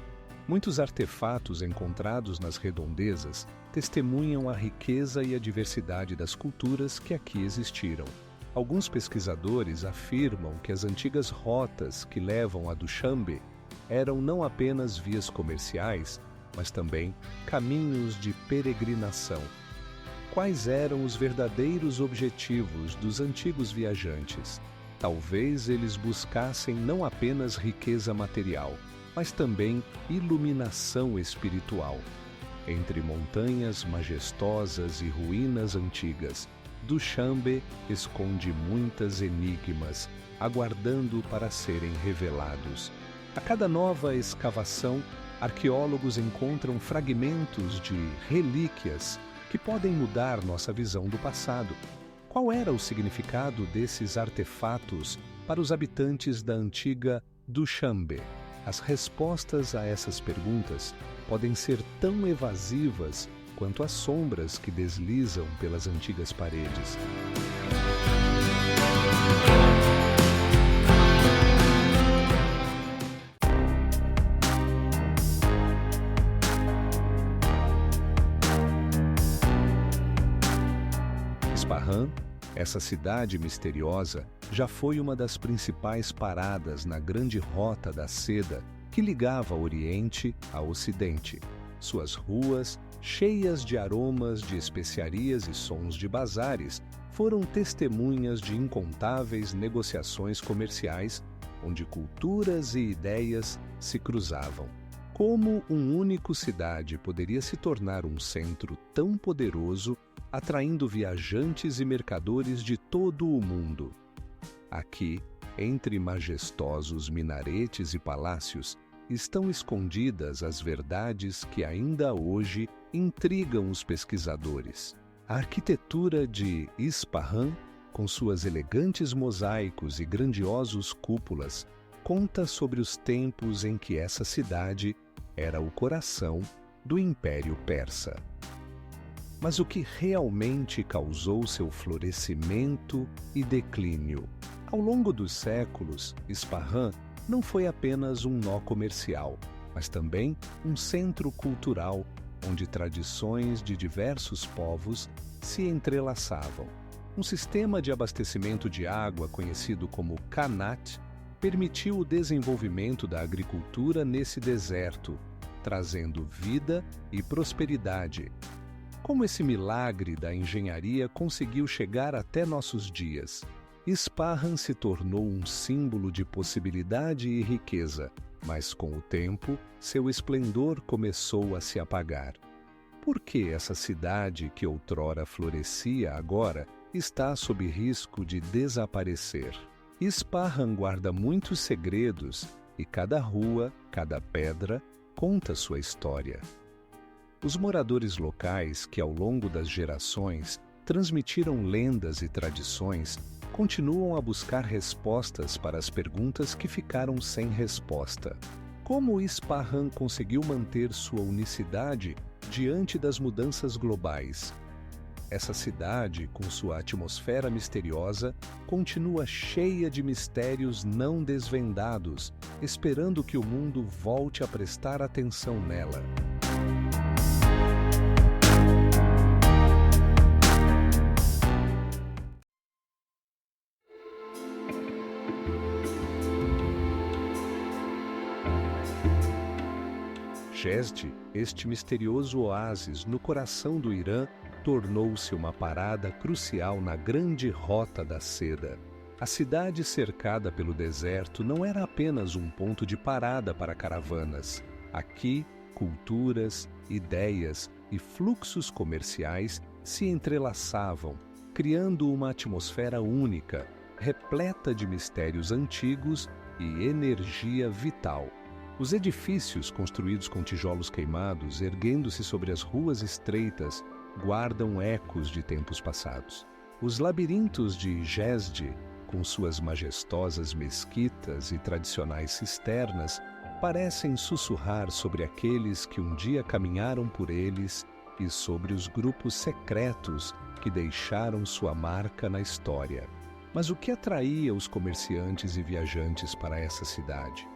Muitos artefatos encontrados nas redondezas testemunham a riqueza e a diversidade das culturas que aqui existiram. Alguns pesquisadores afirmam que as antigas rotas que levam a Dushanbe eram não apenas vias comerciais, mas também caminhos de peregrinação. Quais eram os verdadeiros objetivos dos antigos viajantes? Talvez eles buscassem não apenas riqueza material, mas também iluminação espiritual. Entre montanhas majestosas e ruínas antigas, Dushanbe esconde muitas enigmas, aguardando para serem revelados. A cada nova escavação, arqueólogos encontram fragmentos de relíquias que podem mudar nossa visão do passado. Qual era o significado desses artefatos para os habitantes da antiga Dushanbe? As respostas a essas perguntas podem ser tão evasivas quanto as sombras que deslizam pelas antigas paredes. Ispahan, essa cidade misteriosa, já foi uma das principais paradas na grande rota da seda que ligava Oriente a Ocidente. Suas ruas, cheias de aromas de especiarias e sons de bazares, foram testemunhas de incontáveis negociações comerciais, onde culturas e ideias se cruzavam. Como um único cidade poderia se tornar um centro tão poderoso, atraindo viajantes e mercadores de todo o mundo? Aqui, entre majestosos minaretes e palácios, estão escondidas as verdades que ainda hoje intrigam os pesquisadores. A arquitetura de Ispahan, com suas elegantes mosaicos e grandiosos cúpulas, conta sobre os tempos em que essa cidade era o coração do Império Persa. Mas o que realmente causou seu florescimento e declínio? Ao longo dos séculos, Ispahan não foi apenas um nó comercial, mas também um centro cultural, onde tradições de diversos povos se entrelaçavam. Um sistema de abastecimento de água conhecido como Qanat permitiu o desenvolvimento da agricultura nesse deserto, trazendo vida e prosperidade. Como esse milagre da engenharia conseguiu chegar até nossos dias? Ispahan se tornou um símbolo de possibilidade e riqueza, mas com o tempo, seu esplendor começou a se apagar. Por que essa cidade que outrora florescia agora está sob risco de desaparecer? Ispahan guarda muitos segredos e cada rua, cada pedra, conta sua história. Os moradores locais que, ao longo das gerações, transmitiram lendas e tradições, continuam a buscar respostas para as perguntas que ficaram sem resposta. Como Ispahan conseguiu manter sua unicidade diante das mudanças globais? Essa cidade, com sua atmosfera misteriosa, continua cheia de mistérios não desvendados, esperando que o mundo volte a prestar atenção nela. Jezd, este misterioso oásis no coração do Irã, tornou-se uma parada crucial na grande rota da seda. A cidade cercada pelo deserto não era apenas um ponto de parada para caravanas. Aqui, culturas, ideias e fluxos comerciais se entrelaçavam, criando uma atmosfera única, repleta de mistérios antigos e energia vital. Os edifícios, construídos com tijolos queimados, erguendo-se sobre as ruas estreitas, guardam ecos de tempos passados. Os labirintos de Jezde, com suas majestosas mesquitas e tradicionais cisternas, parecem sussurrar sobre aqueles que um dia caminharam por eles e sobre os grupos secretos que deixaram sua marca na história. Mas o que atraía os comerciantes e viajantes para essa cidade?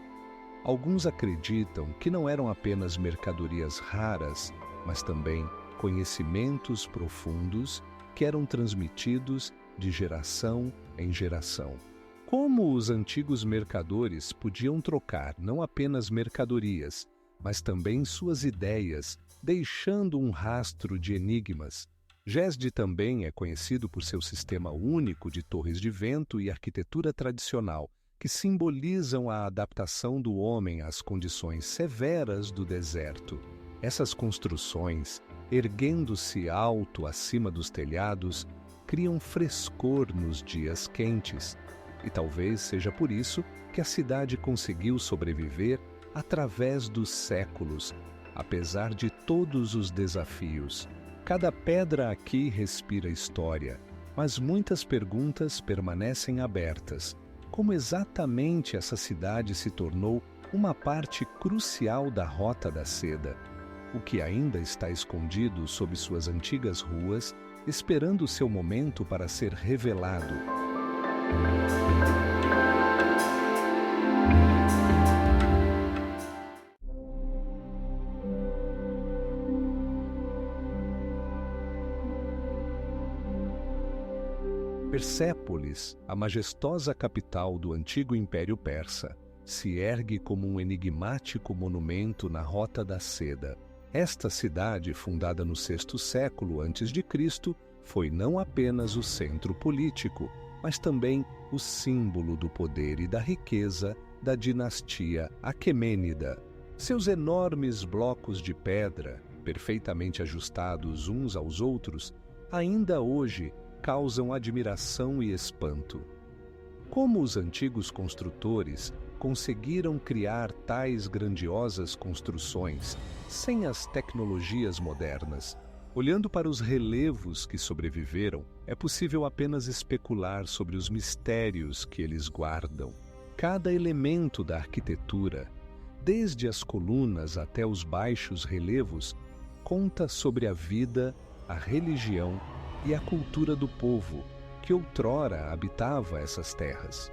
Alguns acreditam que não eram apenas mercadorias raras, mas também conhecimentos profundos que eram transmitidos de geração em geração. Como os antigos mercadores podiam trocar não apenas mercadorias, mas também suas ideias, deixando um rastro de enigmas. Jezde também é conhecido por seu sistema único de torres de vento e arquitetura tradicional, que simbolizam a adaptação do homem às condições severas do deserto. Essas construções, erguendo-se alto acima dos telhados, criam frescor nos dias quentes, e talvez seja por isso que a cidade conseguiu sobreviver através dos séculos, apesar de todos os desafios. Cada pedra aqui respira história, mas muitas perguntas permanecem abertas. Como exatamente essa cidade se tornou uma parte crucial da Rota da Seda? O que ainda está escondido sob suas antigas ruas, esperando seu momento para ser revelado? Persépolis, a majestosa capital do antigo Império Persa, se ergue como um enigmático monumento na Rota da Seda. Esta cidade, fundada no sexto século a.C., foi não apenas o centro político, mas também o símbolo do poder e da riqueza da dinastia Aquemênida. Seus enormes blocos de pedra, perfeitamente ajustados uns aos outros, ainda hoje causam admiração e espanto. Como os antigos construtores conseguiram criar tais grandiosas construções sem as tecnologias modernas? Olhando para os relevos que sobreviveram, é possível apenas especular sobre os mistérios que eles guardam. Cada elemento da arquitetura, desde as colunas até os baixos relevos, conta sobre a vida, a religião e a cultura do povo que outrora habitava essas terras.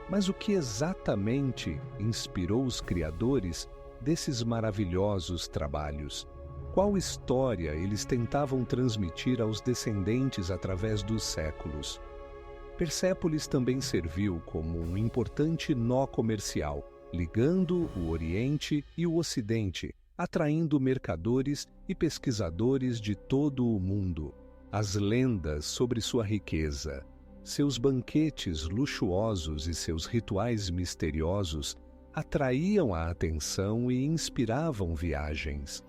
Mas o que exatamente inspirou os criadores desses maravilhosos trabalhos? Qual história eles tentavam transmitir aos descendentes através dos séculos? Persépolis também serviu como um importante nó comercial, ligando o Oriente e o Ocidente, atraindo mercadores e pesquisadores de todo o mundo. As lendas sobre sua riqueza, seus banquetes luxuosos e seus rituais misteriosos atraíam a atenção e inspiravam viagens.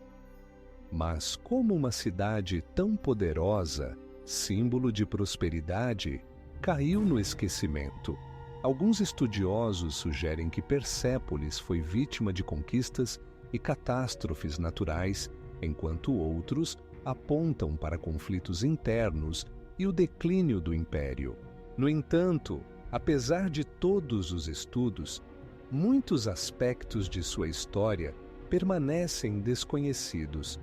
Mas como uma cidade tão poderosa, símbolo de prosperidade, caiu no esquecimento? Alguns estudiosos sugerem que Persépolis foi vítima de conquistas e catástrofes naturais, enquanto outros apontam para conflitos internos e o declínio do império. No entanto, apesar de todos os estudos, muitos aspectos de sua história permanecem desconhecidos.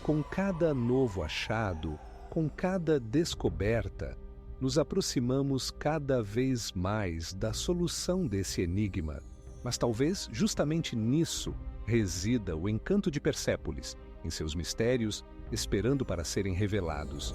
Com cada novo achado, com cada descoberta, nos aproximamos cada vez mais da solução desse enigma. Mas talvez justamente nisso resida o encanto de Persépolis, em seus mistérios, esperando para serem revelados.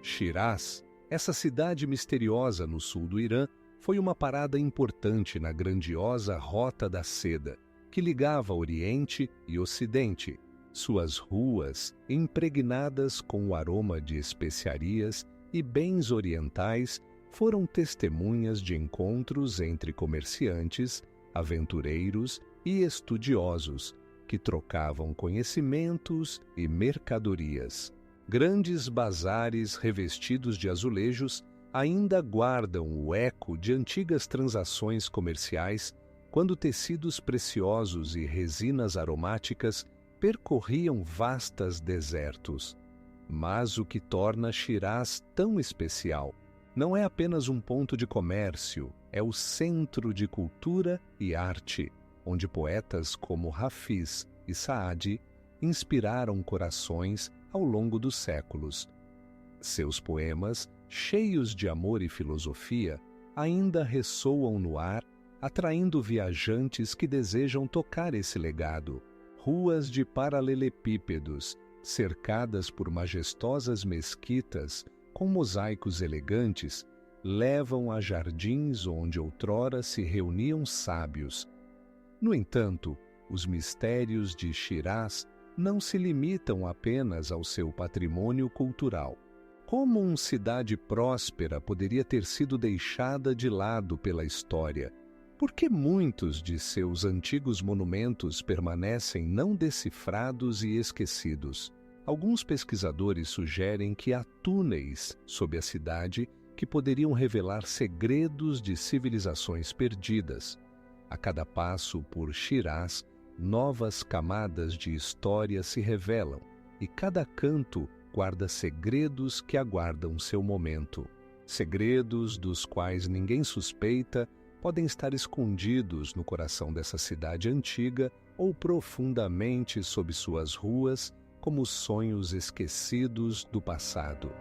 Shiraz, essa cidade misteriosa no sul do Irã, foi uma parada importante na grandiosa Rota da Seda, que ligava Oriente e Ocidente. Suas ruas, impregnadas com o aroma de especiarias e bens orientais, foram testemunhas de encontros entre comerciantes, aventureiros e estudiosos, que trocavam conhecimentos e mercadorias. Grandes bazares revestidos de azulejos ainda guardam o eco de antigas transações comerciais, quando tecidos preciosos e resinas aromáticas percorriam vastos desertos. Mas o que torna Shiraz tão especial não é apenas um ponto de comércio, é o centro de cultura e arte, onde poetas como Hafiz e Saadi inspiraram corações ao longo dos séculos. Seus poemas, cheios de amor e filosofia, ainda ressoam no ar, atraindo viajantes que desejam tocar esse legado. Ruas de paralelepípedos, cercadas por majestosas mesquitas com mosaicos elegantes, levam a jardins onde outrora se reuniam sábios. No entanto, os mistérios de Shiraz não se limitam apenas ao seu patrimônio cultural. Como uma cidade próspera poderia ter sido deixada de lado pela história? Por que muitos de seus antigos monumentos permanecem não decifrados e esquecidos? Alguns pesquisadores sugerem que há túneis sob a cidade que poderiam revelar segredos de civilizações perdidas. A cada passo por Shiraz, novas camadas de história se revelam, e cada canto guarda segredos que aguardam seu momento. Segredos dos quais ninguém suspeita podem estar escondidos no coração dessa cidade antiga ou profundamente sob suas ruas, como sonhos esquecidos do passado.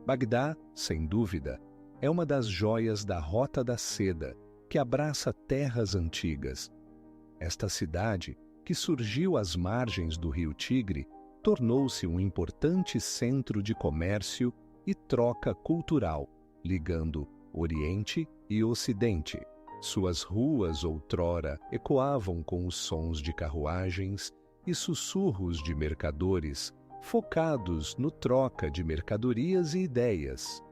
Bagdá, sem dúvida, é uma das joias da Rota da Seda, que abraça terras antigas. Esta cidade, que surgiu às margens do rio Tigre, tornou-se um importante centro de comércio e troca cultural, ligando Oriente e Ocidente. Suas ruas outrora ecoavam com os sons de carruagens e sussurros de mercadores, focados no troca de mercadorias e ideias.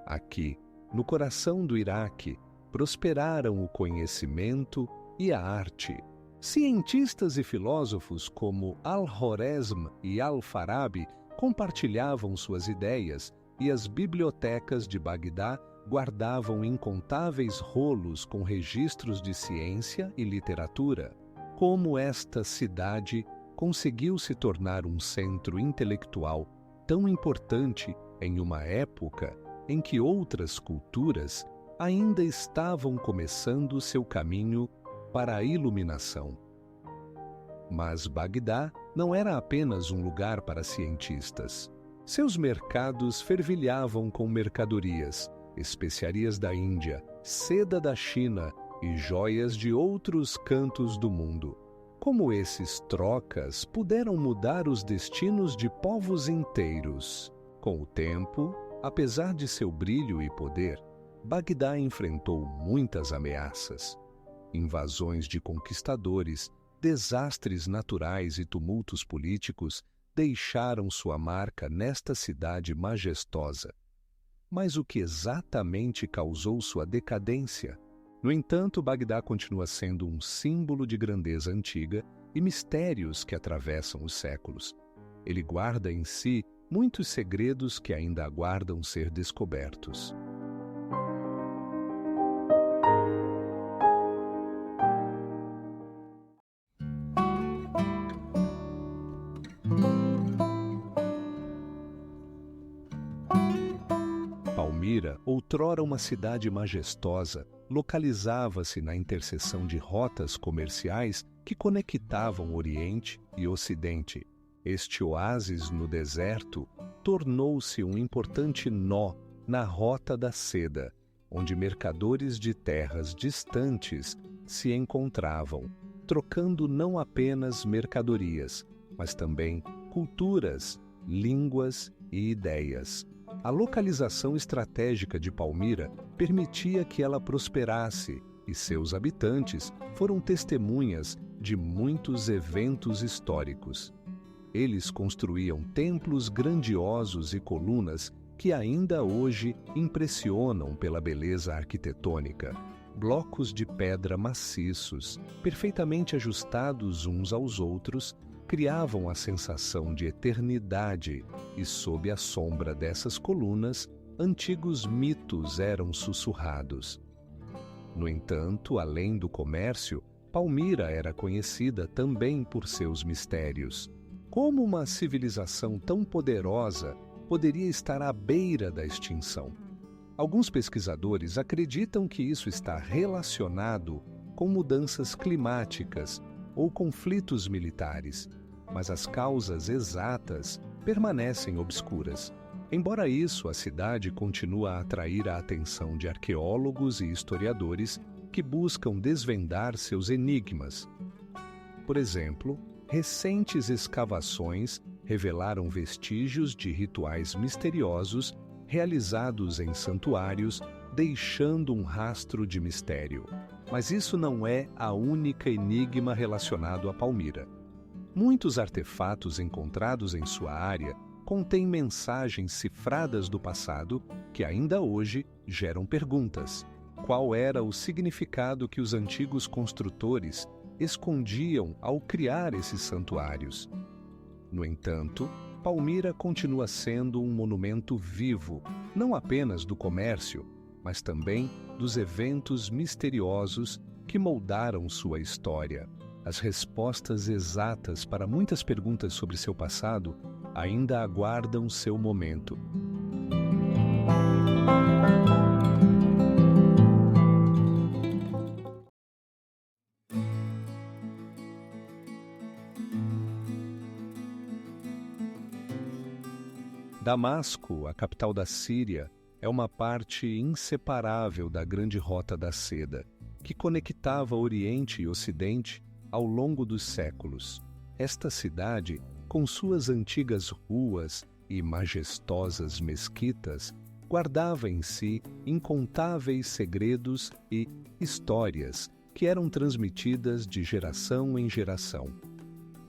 Aqui, no coração do Iraque, prosperaram o conhecimento e a arte. Cientistas e filósofos como Al-Khwarizm e Al-Farabi compartilhavam suas ideias, e as bibliotecas de Bagdá guardavam incontáveis rolos com registros de ciência e literatura. Como esta cidade conseguiu se tornar um centro intelectual tão importante em uma época em que outras culturas ainda estavam começando seu caminho para a iluminação. Mas Bagdá não era apenas um lugar para cientistas. Seus mercados fervilhavam com mercadorias, especiarias da Índia, seda da China e joias de outros cantos do mundo. Como esses trocas puderam mudar os destinos de povos inteiros? Com o tempo, apesar de seu brilho e poder, Bagdá enfrentou muitas ameaças. Invasões de conquistadores, desastres naturais e tumultos políticos deixaram sua marca nesta cidade majestosa. Mas o que exatamente causou sua decadência? No entanto, Bagdá continua sendo um símbolo de grandeza antiga e mistérios que atravessam os séculos. Ele guarda em si muitos segredos que ainda aguardam ser descobertos. Palmira, outrora uma cidade majestosa, localizava-se na interseção de rotas comerciais que conectavam Oriente e Ocidente. Este oásis no deserto tornou-se um importante nó na Rota da Seda, onde mercadores de terras distantes se encontravam, trocando não apenas mercadorias, mas também culturas, línguas e ideias. A localização estratégica de Palmira permitia que ela prosperasse, e seus habitantes foram testemunhas de muitos eventos históricos. Eles construíam templos grandiosos e colunas que ainda hoje impressionam pela beleza arquitetônica. Blocos de pedra maciços, perfeitamente ajustados uns aos outros, criavam a sensação de eternidade, e sob a sombra dessas colunas, antigos mitos eram sussurrados. No entanto, além do comércio, Palmira era conhecida também por seus mistérios. Como uma civilização tão poderosa poderia estar à beira da extinção? Alguns pesquisadores acreditam que isso está relacionado com mudanças climáticas ou conflitos militares, mas as causas exatas permanecem obscuras. Embora isso, a cidade continua a atrair a atenção de arqueólogos e historiadores que buscam desvendar seus enigmas. Por exemplo, recentes escavações revelaram vestígios de rituais misteriosos realizados em santuários, deixando um rastro de mistério. Mas isso não é a única enigma relacionado a Palmira. Muitos artefatos encontrados em sua área contêm mensagens cifradas do passado que ainda hoje geram perguntas. Qual era o significado que os antigos construtores escondiam ao criar esses santuários? No entanto, Palmira continua sendo um monumento vivo, não apenas do comércio, mas também dos eventos misteriosos que moldaram sua história. As respostas exatas para muitas perguntas sobre seu passado ainda aguardam seu momento. Damasco, a capital da Síria, é uma parte inseparável da Grande Rota da Seda, que conectava Oriente e Ocidente ao longo dos séculos. Esta cidade, com suas antigas ruas e majestosas mesquitas, guardava em si incontáveis segredos e histórias que eram transmitidas de geração em geração.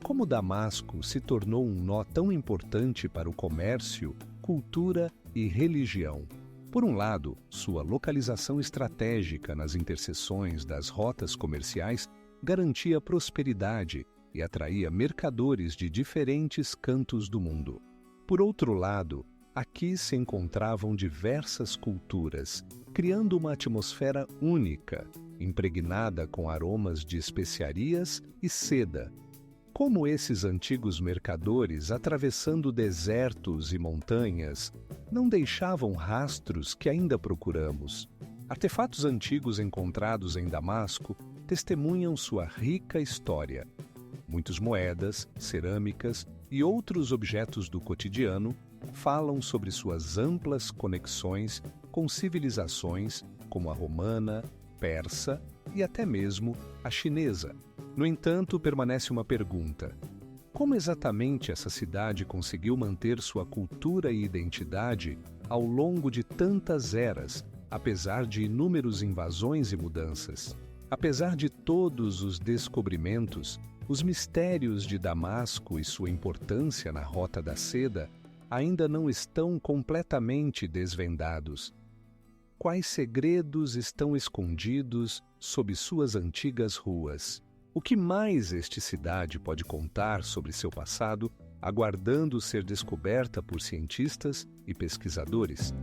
Como Damasco se tornou um nó tão importante para o comércio, cultura e religião? Por um lado, sua localização estratégica nas interseções das rotas comerciais garantia prosperidade e atraía mercadores de diferentes cantos do mundo. Por outro lado, aqui se encontravam diversas culturas, criando uma atmosfera única, impregnada com aromas de especiarias e seda. Como esses antigos mercadores, atravessando desertos e montanhas, não deixavam rastros que ainda procuramos. Artefatos antigos encontrados em Damasco testemunham sua rica história. Muitas moedas, cerâmicas e outros objetos do cotidiano falam sobre suas amplas conexões com civilizações como a romana, persa e até mesmo a chinesa. No entanto, permanece uma pergunta: como exatamente essa cidade conseguiu manter sua cultura e identidade ao longo de tantas eras, apesar de inúmeras invasões e mudanças? Apesar de todos os descobrimentos, os mistérios de Damasco e sua importância na Rota da Seda ainda não estão completamente desvendados. Quais segredos estão escondidos sob suas antigas ruas? O que mais esta cidade pode contar sobre seu passado, aguardando ser descoberta por cientistas e pesquisadores?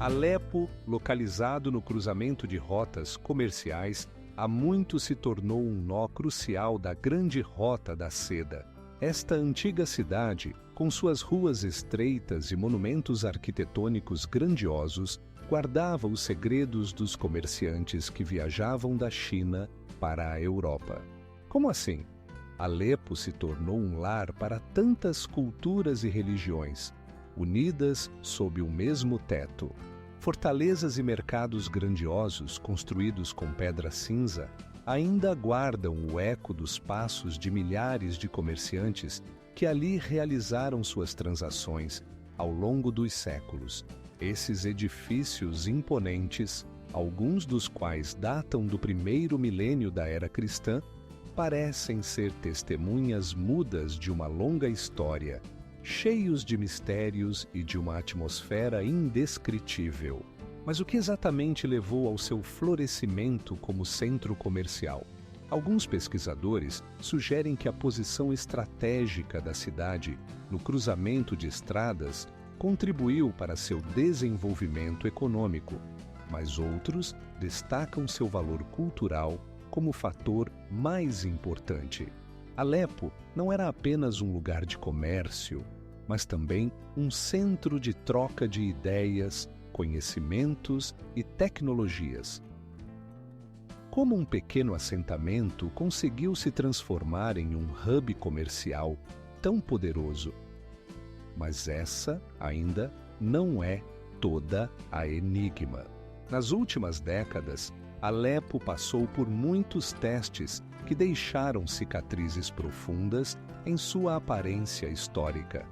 Alepo, localizado no cruzamento de rotas comerciais, há muito se tornou um nó crucial da Grande Rota da Seda. Esta antiga cidade, com suas ruas estreitas e monumentos arquitetônicos grandiosos, guardava os segredos dos comerciantes que viajavam da China para a Europa. Como assim? Alepo se tornou um lar para tantas culturas e religiões, unidas sob o mesmo teto. Fortalezas e mercados grandiosos construídos com pedra cinza ainda guardam o eco dos passos de milhares de comerciantes que ali realizaram suas transações ao longo dos séculos. Esses edifícios imponentes, alguns dos quais datam do primeiro milênio da era cristã, parecem ser testemunhas mudas de uma longa história, cheios de mistérios e de uma atmosfera indescritível. Mas o que exatamente levou ao seu florescimento como centro comercial? Alguns pesquisadores sugerem que a posição estratégica da cidade no cruzamento de estradas contribuiu para seu desenvolvimento econômico, mas outros destacam seu valor cultural como fator mais importante. Alepo não era apenas um lugar de comércio, mas também um centro de troca de ideias, conhecimentos e tecnologias. Como um pequeno assentamento conseguiu se transformar em um hub comercial tão poderoso? Mas essa ainda não é toda a enigma. Nas últimas décadas, Alepo passou por muitos testes que deixaram cicatrizes profundas em sua aparência histórica.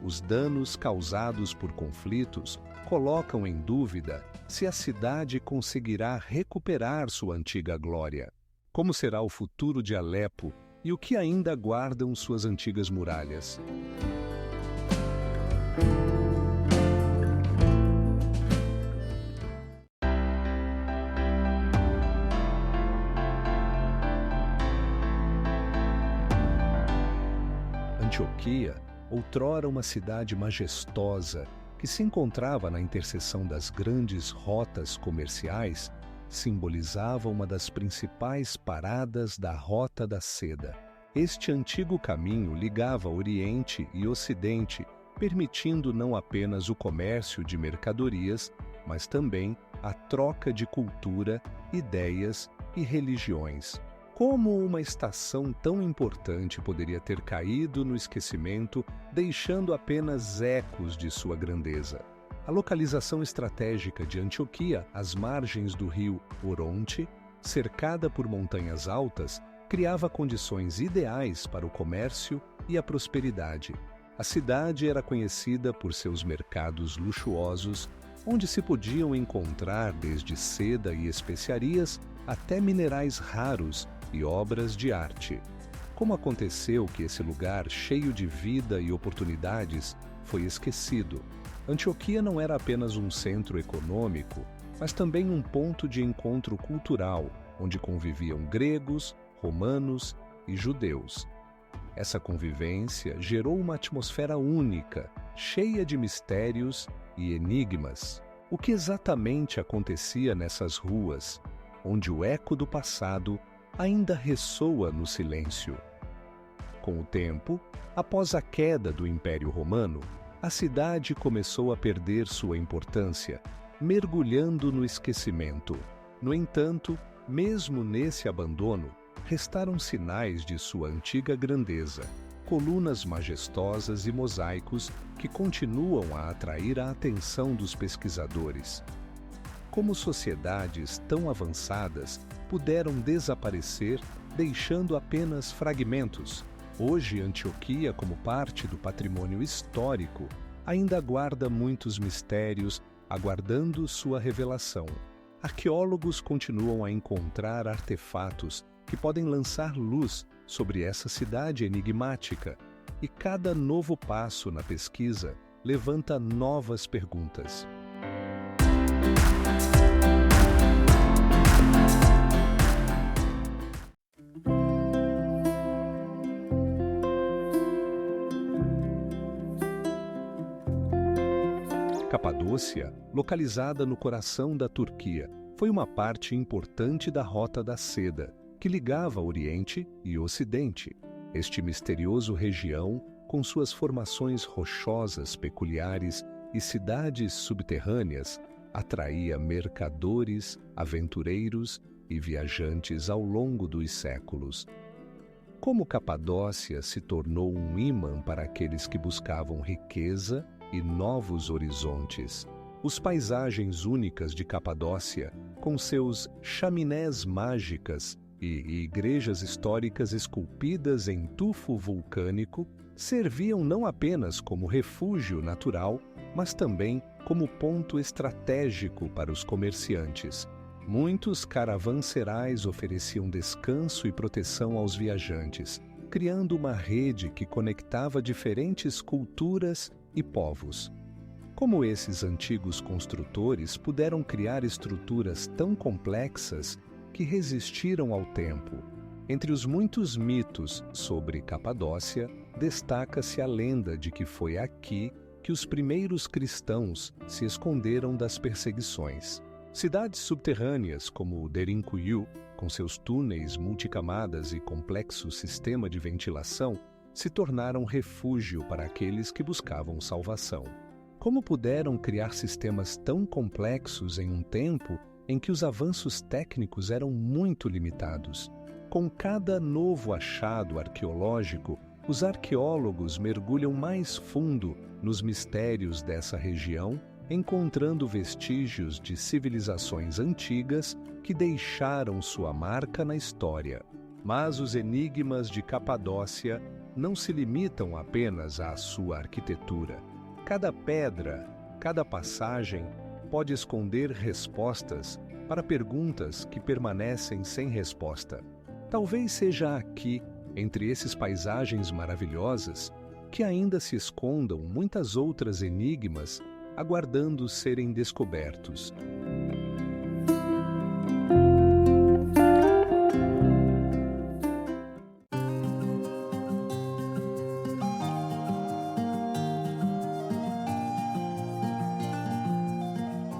Os danos causados por conflitos colocam em dúvida se a cidade conseguirá recuperar sua antiga glória. Como será o futuro de Alepo e o que ainda guardam suas antigas muralhas? Antioquia, outrora uma cidade majestosa que se encontrava na interseção das grandes rotas comerciais, simbolizava uma das principais paradas da Rota da Seda. Este antigo caminho ligava Oriente e Ocidente, permitindo não apenas o comércio de mercadorias, mas também a troca de cultura, ideias e religiões. Como uma estação tão importante poderia ter caído no esquecimento, deixando apenas ecos de sua grandeza? A localização estratégica de Antioquia, às margens do rio Oronte, cercada por montanhas altas, criava condições ideais para o comércio e a prosperidade. A cidade era conhecida por seus mercados luxuosos, onde se podiam encontrar desde seda e especiarias até minerais raros e obras de arte. Como aconteceu que esse lugar cheio de vida e oportunidades foi esquecido? Antioquia não era apenas um centro econômico, mas também um ponto de encontro cultural, onde conviviam gregos, romanos e judeus. Essa convivência gerou uma atmosfera única, cheia de mistérios e enigmas. O que exatamente acontecia nessas ruas, onde o eco do passado ainda ressoa no silêncio? Com o tempo, após a queda do Império Romano, a cidade começou a perder sua importância, mergulhando no esquecimento. No entanto, mesmo nesse abandono, restaram sinais de sua antiga grandeza, colunas majestosas e mosaicos que continuam a atrair a atenção dos pesquisadores. Como sociedades tão avançadas puderam desaparecer, deixando apenas fragmentos? Hoje, Antioquia, como parte do patrimônio histórico, ainda guarda muitos mistérios, aguardando sua revelação. Arqueólogos continuam a encontrar artefatos que podem lançar luz sobre essa cidade enigmática, e cada novo passo na pesquisa levanta novas perguntas. Capadócia, localizada no coração da Turquia, foi uma parte importante da Rota da Seda, que ligava Oriente e Ocidente. Este misterioso região, com suas formações rochosas peculiares e cidades subterrâneas, atraía mercadores, aventureiros e viajantes ao longo dos séculos. Como Capadócia se tornou um ímã para aqueles que buscavam riqueza e novos horizontes. Os paisagens únicas de Capadócia, com seus chaminés mágicas e igrejas históricas esculpidas em tufo vulcânico, serviam não apenas como refúgio natural, mas também como ponto estratégico para os comerciantes. Muitos caravanserais ofereciam descanso e proteção aos viajantes, criando uma rede que conectava diferentes culturas e povos. Como esses antigos construtores puderam criar estruturas tão complexas que resistiram ao tempo? Entre os muitos mitos sobre Capadócia, destaca-se a lenda de que foi aqui que os primeiros cristãos se esconderam das perseguições. Cidades subterrâneas como Derinkuyu, com seus túneis multicamadas e complexo sistema de ventilação, se tornaram refúgio para aqueles que buscavam salvação. Como puderam criar sistemas tão complexos em um tempo em que os avanços técnicos eram muito limitados? Com cada novo achado arqueológico, os arqueólogos mergulham mais fundo nos mistérios dessa região, encontrando vestígios de civilizações antigas que deixaram sua marca na história. Mas os enigmas de Capadócia não se limitam apenas à sua arquitetura. Cada pedra, cada passagem pode esconder respostas para perguntas que permanecem sem resposta. Talvez seja aqui, entre esses paisagens maravilhosas, que ainda se escondam muitas outras enigmas aguardando serem descobertos.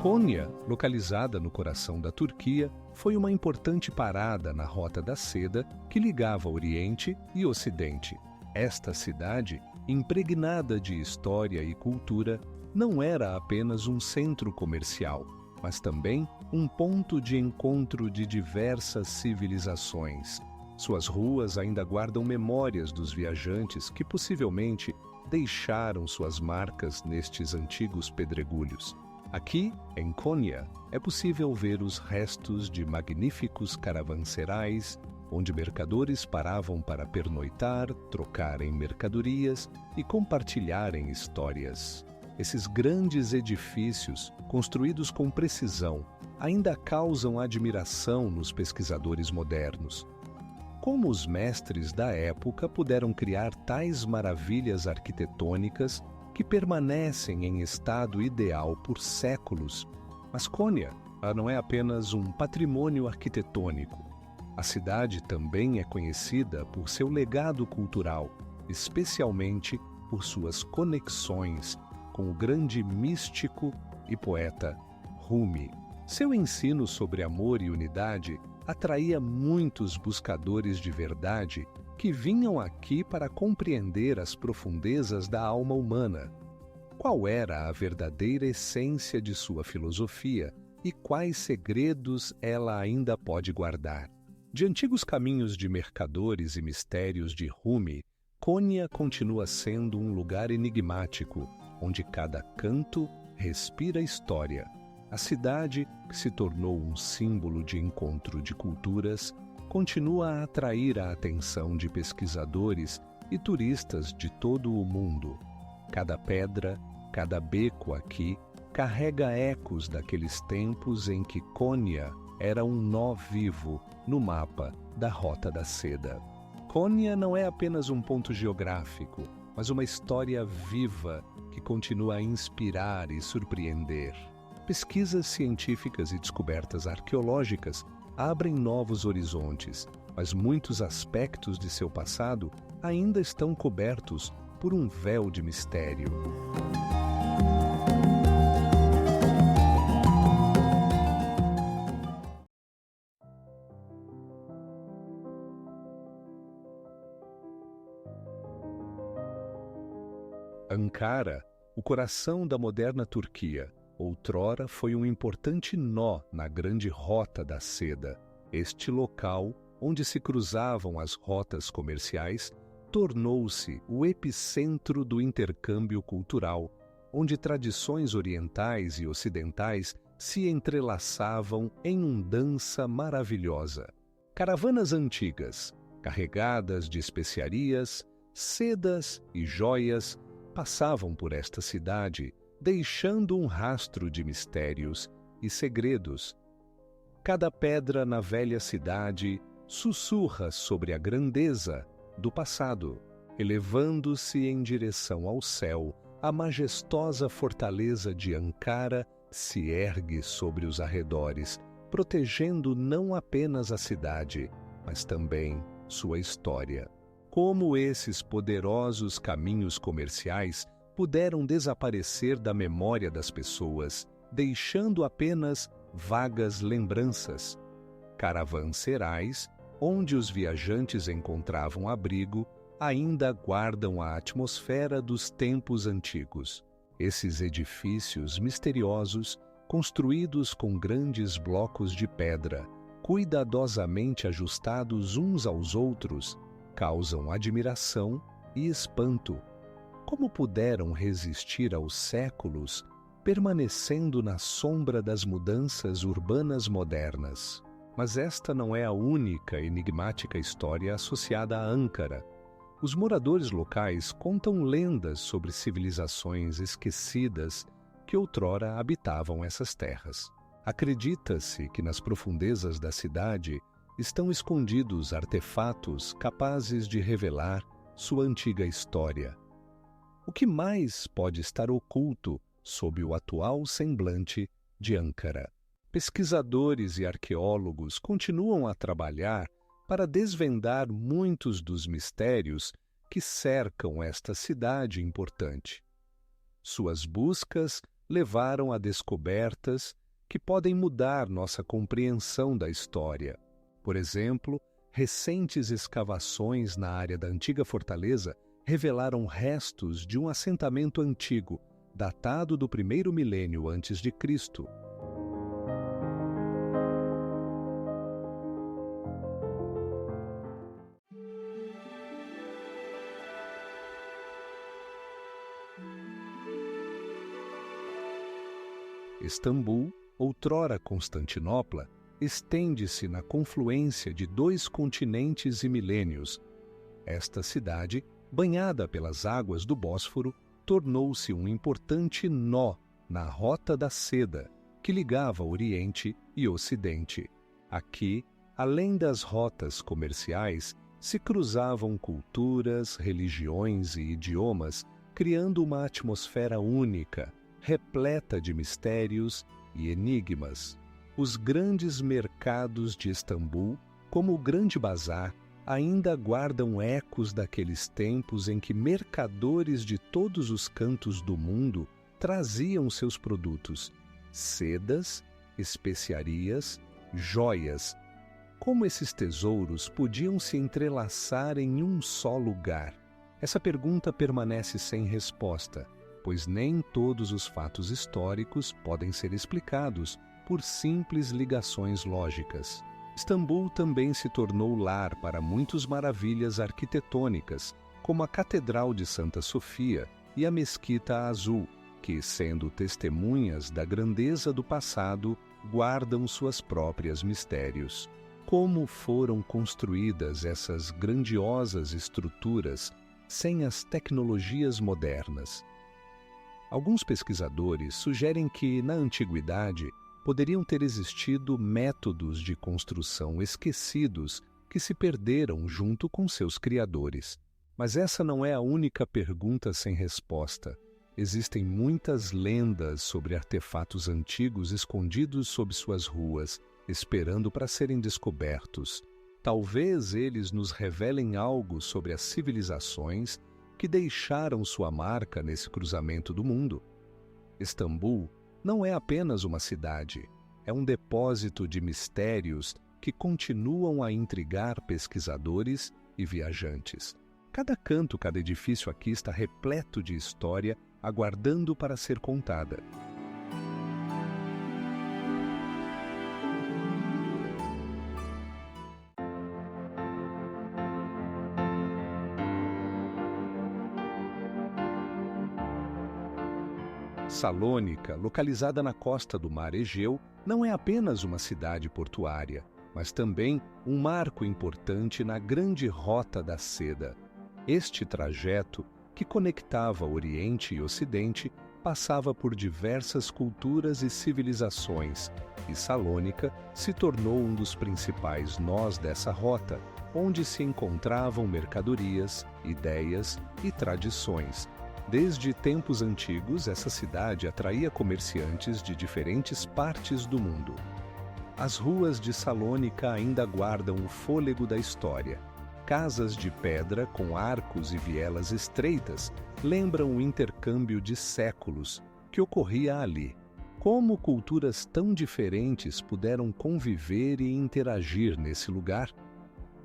Konya, localizada no coração da Turquia, foi uma importante parada na Rota da Seda que ligava Oriente e Ocidente. Esta cidade, impregnada de história e cultura, não era apenas um centro comercial, mas também um ponto de encontro de diversas civilizações. Suas ruas ainda guardam memórias dos viajantes que possivelmente deixaram suas marcas nestes antigos pedregulhos. Aqui, em Konya, é possível ver os restos de magníficos caravanserais, onde mercadores paravam para pernoitar, trocarem mercadorias e compartilharem histórias. Esses grandes edifícios, construídos com precisão, ainda causam admiração nos pesquisadores modernos. Como os mestres da época puderam criar tais maravilhas arquitetônicas que permanecem em estado ideal por séculos? Mas Konya não é apenas um patrimônio arquitetônico. A cidade também é conhecida por seu legado cultural, especialmente por suas conexões com o grande místico e poeta Rumi. Seu ensino sobre amor e unidade atraía muitos buscadores de verdade que vinham aqui para compreender as profundezas da alma humana. Qual era a verdadeira essência de sua filosofia e quais segredos ela ainda pode guardar? De antigos caminhos de mercadores e mistérios de Rumi, Konya continua sendo um lugar enigmático, onde cada canto respira história. A cidade, que se tornou um símbolo de encontro de culturas, continua a atrair a atenção de pesquisadores e turistas de todo o mundo. Cada pedra, cada beco aqui, carrega ecos daqueles tempos em que Konya era um nó vivo no mapa da Rota da Seda. Konya não é apenas um ponto geográfico, mas uma história viva que continua a inspirar e surpreender. Pesquisas científicas e descobertas arqueológicas abrem novos horizontes, mas muitos aspectos de seu passado ainda estão cobertos por um véu de mistério. Ankara, o coração da moderna Turquia, outrora foi um importante nó na grande Rota da Seda. Este local onde se cruzavam as rotas comerciais, tornou-se o epicentro do intercâmbio cultural, onde tradições orientais e ocidentais se entrelaçavam em uma dança maravilhosa. Caravanas antigas, carregadas de especiarias, sedas e joias, passavam por esta cidade, deixando um rastro de mistérios e segredos. Cada pedra na velha cidade sussurra sobre a grandeza do passado, elevando-se em direção ao céu. A majestosa fortaleza de Ankara se ergue sobre os arredores, protegendo não apenas a cidade, mas também sua história. Como esses poderosos caminhos comerciais puderam desaparecer da memória das pessoas, deixando apenas vagas lembranças. Caravanserais, onde os viajantes encontravam abrigo, ainda guardam a atmosfera dos tempos antigos. Esses edifícios misteriosos, construídos com grandes blocos de pedra, cuidadosamente ajustados uns aos outros, causam admiração e espanto. Como puderam resistir aos séculos, permanecendo na sombra das mudanças urbanas modernas? Mas esta não é a única enigmática história associada a Ankara. Os moradores locais contam lendas sobre civilizações esquecidas que outrora habitavam essas terras. Acredita-se que nas profundezas da cidade estão escondidos artefatos capazes de revelar sua antiga história. O que mais pode estar oculto sob o atual semblante de Ankara? Pesquisadores e arqueólogos continuam a trabalhar para desvendar muitos dos mistérios que cercam esta cidade importante. Suas buscas levaram a descobertas que podem mudar nossa compreensão da história. Por exemplo, recentes escavações na área da antiga fortaleza revelaram restos de um assentamento antigo, datado do primeiro milênio antes de Cristo. Istambul, outrora Constantinopla, estende-se na confluência de 2 continentes e milênios. Esta cidade, banhada pelas águas do Bósforo, tornou-se um importante nó na Rota da Seda, que ligava Oriente e Ocidente. Aqui, além das rotas comerciais, se cruzavam culturas, religiões e idiomas, criando uma atmosfera única, repleta de mistérios e enigmas. Os grandes mercados de Istambul, como o Grande Bazar, ainda guardam ecos daqueles tempos em que mercadores de todos os cantos do mundo traziam seus produtos, sedas, especiarias, joias. Como esses tesouros podiam se entrelaçar em um só lugar? Essa pergunta permanece sem resposta, pois nem todos os fatos históricos podem ser explicados por simples ligações lógicas. Istambul também se tornou lar para muitas maravilhas arquitetônicas, como a Catedral de Santa Sofia e a Mesquita Azul, que, sendo testemunhas da grandeza do passado, guardam suas próprias mistérios. Como foram construídas essas grandiosas estruturas sem as tecnologias modernas? Alguns pesquisadores sugerem que, na antiguidade, poderiam ter existido métodos de construção esquecidos que se perderam junto com seus criadores. Mas essa não é a única pergunta sem resposta. Existem muitas lendas sobre artefatos antigos escondidos sob suas ruas, esperando para serem descobertos. Talvez eles nos revelem algo sobre as civilizações que deixaram sua marca nesse cruzamento do mundo. Istambul não é apenas uma cidade, é um depósito de mistérios que continuam a intrigar pesquisadores e viajantes. Cada canto, cada edifício aqui está repleto de história, aguardando para ser contada. Salônica, localizada na costa do Mar Egeu, não é apenas uma cidade portuária, mas também um marco importante na grande Rota da Seda. Este trajeto, que conectava Oriente e Ocidente, passava por diversas culturas e civilizações, e Salônica se tornou um dos principais nós dessa rota, onde se encontravam mercadorias, ideias e tradições. Desde tempos antigos, essa cidade atraía comerciantes de diferentes partes do mundo. As ruas de Salônica ainda guardam o fôlego da história. Casas de pedra com arcos e vielas estreitas lembram o intercâmbio de séculos que ocorria ali. Como culturas tão diferentes puderam conviver e interagir nesse lugar?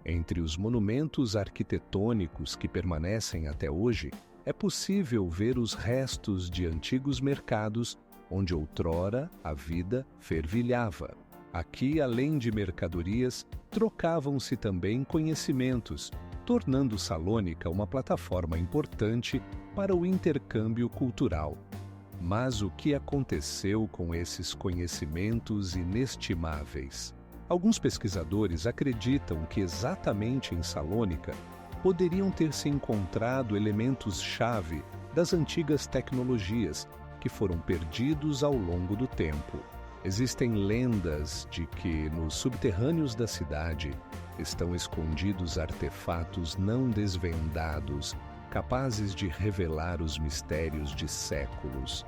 Entre os monumentos arquitetônicos que permanecem até hoje, é possível ver os restos de antigos mercados onde outrora a vida fervilhava. Aqui, além de mercadorias, trocavam-se também conhecimentos, tornando Salônica uma plataforma importante para o intercâmbio cultural. Mas o que aconteceu com esses conhecimentos inestimáveis? Alguns pesquisadores acreditam que exatamente em Salônica poderiam ter se encontrado elementos-chave das antigas tecnologias que foram perdidos ao longo do tempo. Existem lendas de que nos subterrâneos da cidade estão escondidos artefatos não desvendados, capazes de revelar os mistérios de séculos.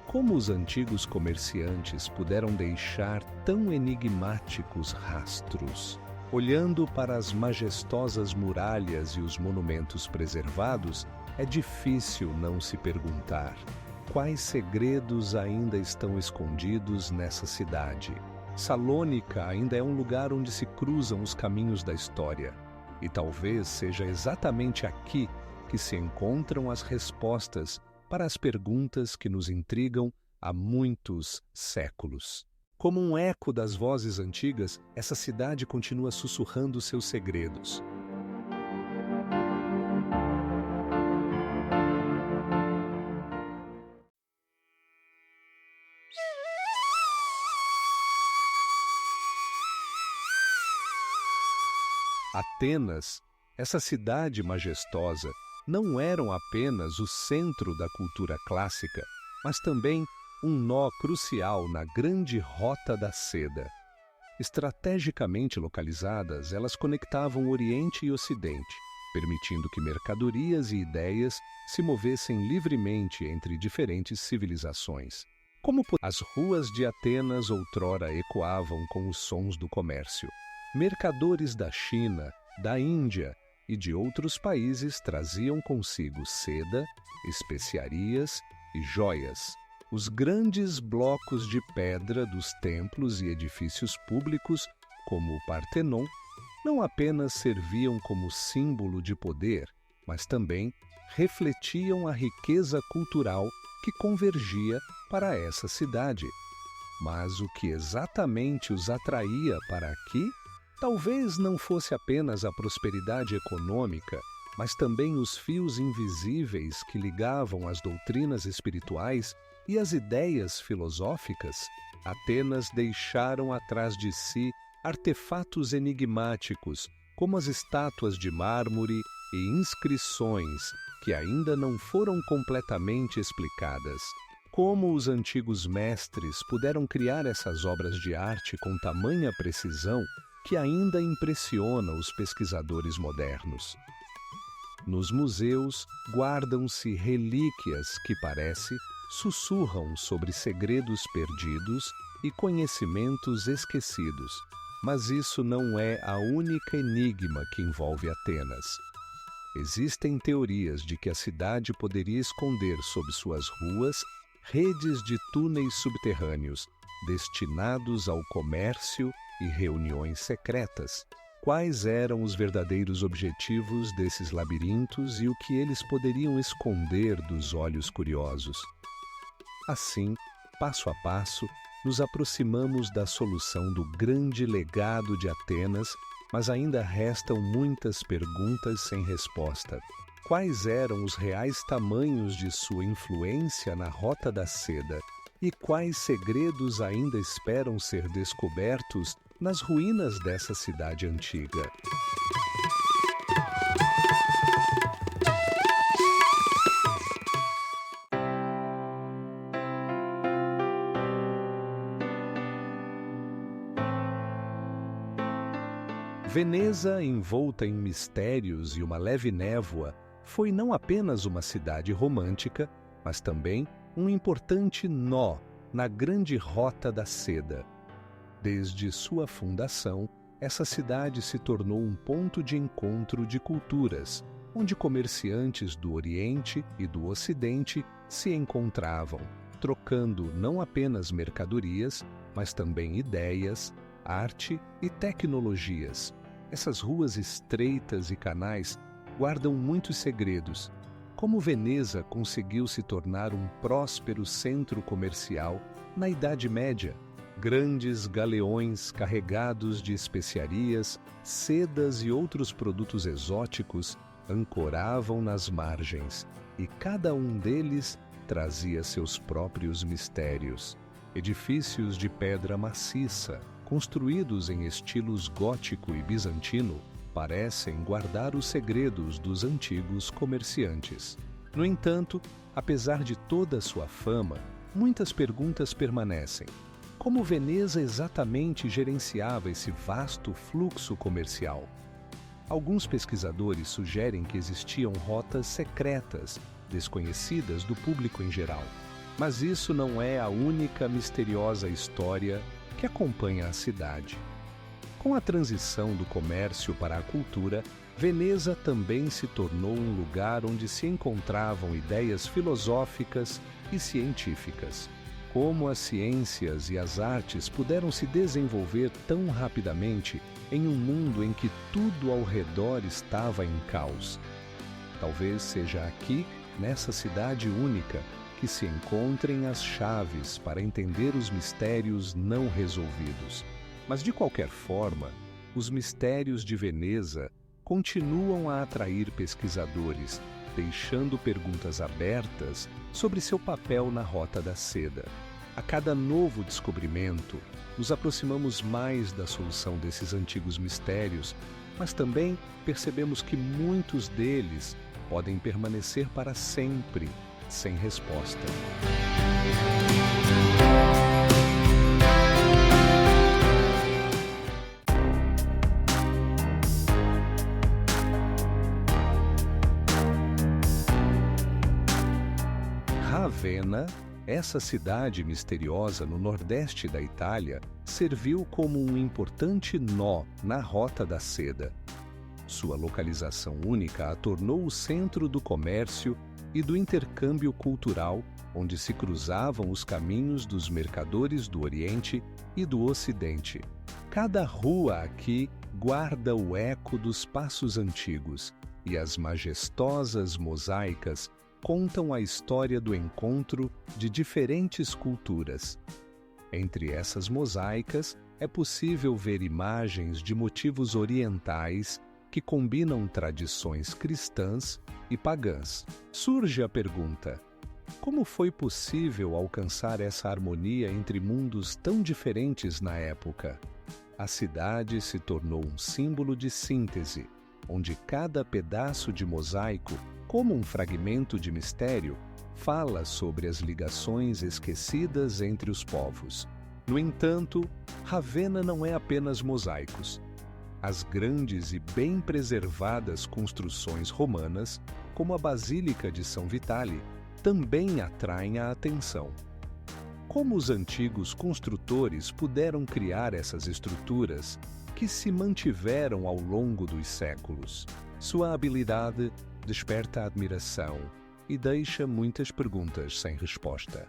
Como os antigos comerciantes puderam deixar tão enigmáticos rastros? Olhando para as majestosas muralhas e os monumentos preservados, é difícil não se perguntar: quais segredos ainda estão escondidos nessa cidade? Salônica ainda é um lugar onde se cruzam os caminhos da história, e talvez seja exatamente aqui que se encontram as respostas para as perguntas que nos intrigam há muitos séculos. Como um eco das vozes antigas, essa cidade continua sussurrando seus segredos. Atenas, essa cidade majestosa, não eram apenas o centro da cultura clássica, mas também um nó crucial na grande Rota da Seda. Estrategicamente localizadas, elas conectavam Oriente e Ocidente, permitindo que mercadorias e ideias se movessem livremente entre diferentes civilizações. As ruas de Atenas outrora ecoavam com os sons do comércio. Mercadores da China, da Índia e de outros países traziam consigo seda, especiarias e joias. Os grandes blocos de pedra dos templos e edifícios públicos, como o Partenon, não apenas serviam como símbolo de poder, mas também refletiam a riqueza cultural que convergia para essa cidade. Mas o que exatamente os atraía para aqui? Talvez não fosse apenas a prosperidade econômica, mas também os fios invisíveis que ligavam as doutrinas espirituais e as ideias filosóficas. Atenas deixaram atrás de si artefatos enigmáticos, como as estátuas de mármore e inscrições que ainda não foram completamente explicadas. Como os antigos mestres puderam criar essas obras de arte com tamanha precisão que ainda impressiona os pesquisadores modernos? Nos museus guardam-se relíquias que, parece, sussurram sobre segredos perdidos e conhecimentos esquecidos. Mas isso não é a única enigma que envolve Atenas. Existem teorias de que a cidade poderia esconder sob suas ruas redes de túneis subterrâneos destinados ao comércio e reuniões secretas. Quais eram os verdadeiros objetivos desses labirintos e o que eles poderiam esconder dos olhos curiosos? Assim, passo a passo, nos aproximamos da solução do grande legado de Atenas, mas ainda restam muitas perguntas sem resposta. quais eram os reais tamanhos de sua influência na Rota da Seda e quais segredos ainda esperam ser descobertos nas ruínas dessa cidade antiga. Veneza, envolta em mistérios e uma leve névoa, foi não apenas uma cidade romântica, mas também um importante nó na grande Rota da Seda. Desde sua fundação, essa cidade se tornou um ponto de encontro de culturas, onde comerciantes do Oriente e do Ocidente se encontravam, trocando não apenas mercadorias, mas também ideias, arte e tecnologias. Essas ruas estreitas e canais guardam muitos segredos. Como Veneza conseguiu se tornar um próspero centro comercial na Idade Média? Grandes galeões carregados de especiarias, sedas e outros produtos exóticos ancoravam nas margens, e cada um deles trazia seus próprios mistérios. Edifícios de pedra maciça, construídos em estilos gótico e bizantino, parecem guardar os segredos dos antigos comerciantes. No entanto, apesar de toda a sua fama, muitas perguntas permanecem. Como Veneza exatamente gerenciava esse vasto fluxo comercial? Alguns pesquisadores sugerem que existiam rotas secretas, desconhecidas do público em geral. Mas isso não é a única misteriosa história que acompanha a cidade. Com a transição do comércio para a cultura, Veneza também se tornou um lugar onde se encontravam ideias filosóficas e científicas. Como as ciências e as artes puderam se desenvolver tão rapidamente em um mundo em que tudo ao redor estava em caos? Talvez seja aqui, nessa cidade única, que se encontrem as chaves para entender os mistérios não resolvidos. Mas, de qualquer forma, os mistérios de Veneza continuam a atrair pesquisadores, deixando perguntas abertas sobre seu papel na Rota da Seda. A cada novo descobrimento, nos aproximamos mais da solução desses antigos mistérios, mas também percebemos que muitos deles podem permanecer para sempre sem resposta. Ravenna, essa cidade misteriosa no nordeste da Itália, serviu como um importante nó na Rota da Seda. Sua localização única a tornou o centro do comércio e do intercâmbio cultural, onde se cruzavam os caminhos dos mercadores do Oriente e do Ocidente. Cada rua aqui guarda o eco dos passos antigos, e as majestosas mosaicas contam a história do encontro de diferentes culturas. Entre essas mosaicas, é possível ver imagens de motivos orientais que combinam tradições cristãs e pagãs. Surge a pergunta: como foi possível alcançar essa harmonia entre mundos tão diferentes na época? A cidade se tornou um símbolo de síntese, onde cada pedaço de mosaico, como um fragmento de mistério, fala sobre as ligações esquecidas entre os povos. No entanto, Ravenna não é apenas mosaicos. As grandes e bem preservadas construções romanas, como a Basílica de São Vitale, também atraem a atenção. Como os antigos construtores puderam criar essas estruturas que se mantiveram ao longo dos séculos? Sua habilidade desperta admiração e deixa muitas perguntas sem resposta.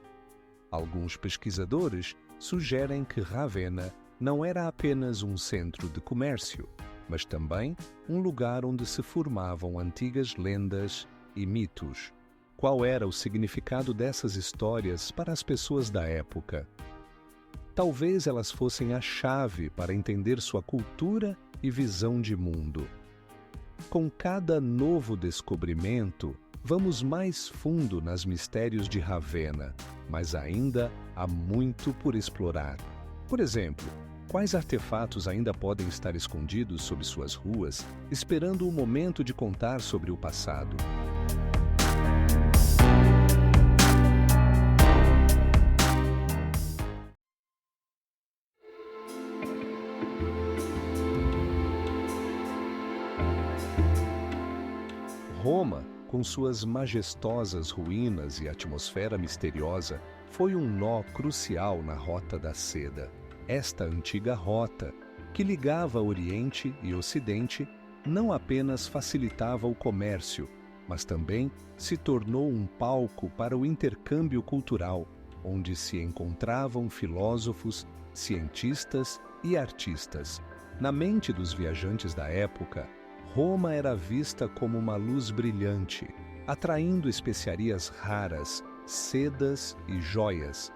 Alguns pesquisadores sugerem que Ravenna não era apenas um centro de comércio, mas também um lugar onde se formavam antigas lendas e mitos. Qual era o significado dessas histórias para as pessoas da época? Talvez elas fossem a chave para entender sua cultura e visão de mundo. Com cada novo descobrimento, vamos mais fundo nos mistérios de Ravenna, mas ainda há muito por explorar. Por exemplo, quais artefatos ainda podem estar escondidos sob suas ruas, esperando o momento de contar sobre o passado? Roma, com suas majestosas ruínas e atmosfera misteriosa, foi um nó crucial na Rota da Seda. Esta antiga rota, que ligava Oriente e Ocidente, não apenas facilitava o comércio, mas também se tornou um palco para o intercâmbio cultural, onde se encontravam filósofos, cientistas e artistas. Na mente dos viajantes da época, Roma era vista como uma luz brilhante, atraindo especiarias raras, sedas e joias.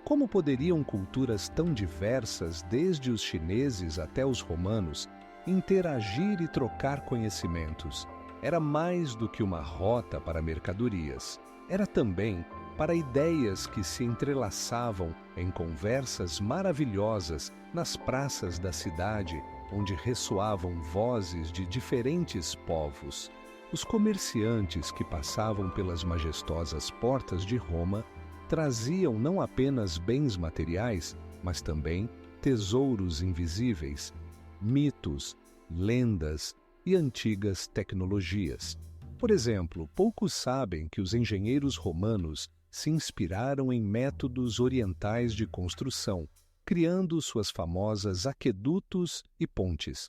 Como poderiam culturas tão diversas, desde os chineses até os romanos, interagir e trocar conhecimentos? Era mais do que uma rota para mercadorias. Era também para ideias que se entrelaçavam em conversas maravilhosas nas praças da cidade, onde ressoavam vozes de diferentes povos. Os comerciantes que passavam pelas majestosas portas de Roma traziam não apenas bens materiais, mas também tesouros invisíveis, mitos, lendas e antigas tecnologias. Por exemplo, poucos sabem que os engenheiros romanos se inspiraram em métodos orientais de construção, criando suas famosas aquedutos e pontes.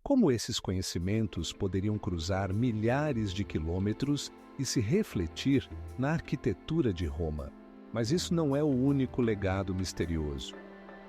Como esses conhecimentos poderiam cruzar milhares de quilômetros e se refletir na arquitetura de Roma? Mas isso não é o único legado misterioso.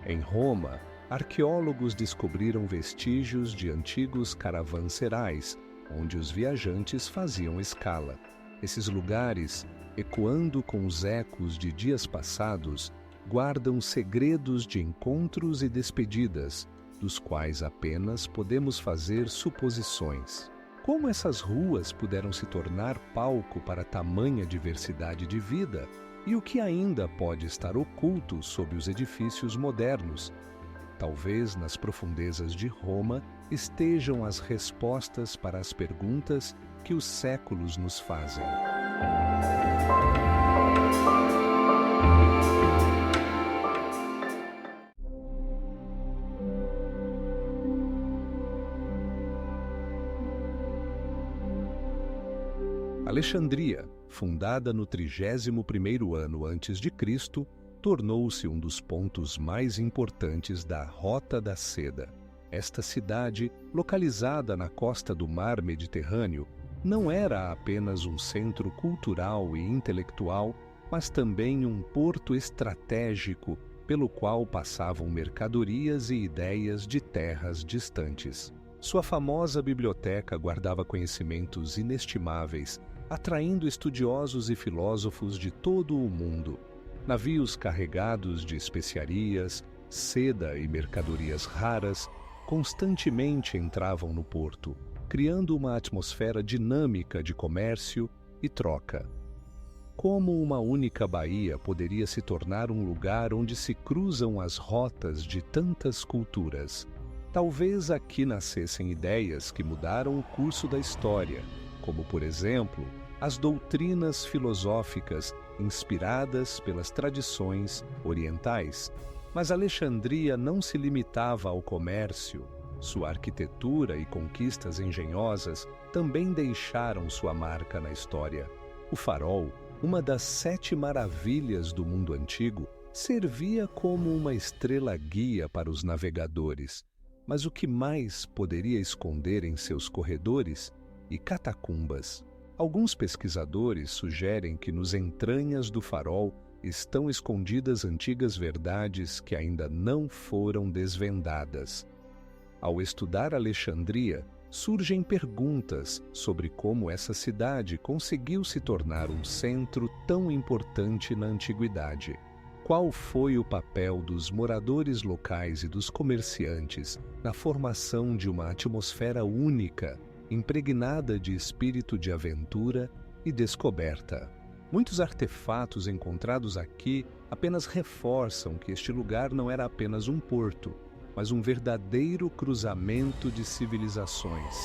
Em Roma, arqueólogos descobriram vestígios de antigos caravanserais, onde os viajantes faziam escala. Esses lugares, ecoando com os ecos de dias passados, guardam segredos de encontros e despedidas, dos quais apenas podemos fazer suposições. Como essas ruas puderam se tornar palco para tamanha diversidade de vida? E o que ainda pode estar oculto sob os edifícios modernos? Talvez nas profundezas de Roma estejam as respostas para as perguntas que os séculos nos fazem. Alexandria, fundada no 31º ano a.C., tornou-se um dos pontos mais importantes da Rota da Seda. Esta cidade, localizada na costa do Mar Mediterrâneo, não era apenas um centro cultural e intelectual, mas também um porto estratégico pelo qual passavam mercadorias e ideias de terras distantes. Sua famosa biblioteca guardava conhecimentos inestimáveis, atraindo estudiosos e filósofos de todo o mundo. Navios carregados de especiarias, seda e mercadorias raras constantemente entravam no porto, criando uma atmosfera dinâmica de comércio e troca. Como uma única baía poderia se tornar um lugar onde se cruzam as rotas de tantas culturas? Talvez aqui nascessem ideias que mudaram o curso da história, como, por exemplo, as doutrinas filosóficas inspiradas pelas tradições orientais. Mas Alexandria não se limitava ao comércio. Sua arquitetura e conquistas engenhosas também deixaram sua marca na história. O farol, uma das 7 maravilhas do mundo antigo, servia como uma estrela guia para os navegadores. Mas o que mais poderia esconder em seus corredores e catacumbas? Alguns pesquisadores sugerem que nos entranhas do farol estão escondidas antigas verdades que ainda não foram desvendadas. Ao estudar Alexandria, surgem perguntas sobre como essa cidade conseguiu se tornar um centro tão importante na antiguidade. Qual foi o papel dos moradores locais e dos comerciantes na formação de uma atmosfera única, impregnada de espírito de aventura e descoberta? Muitos artefatos encontrados aqui apenas reforçam que este lugar não era apenas um porto, mas um verdadeiro cruzamento de civilizações.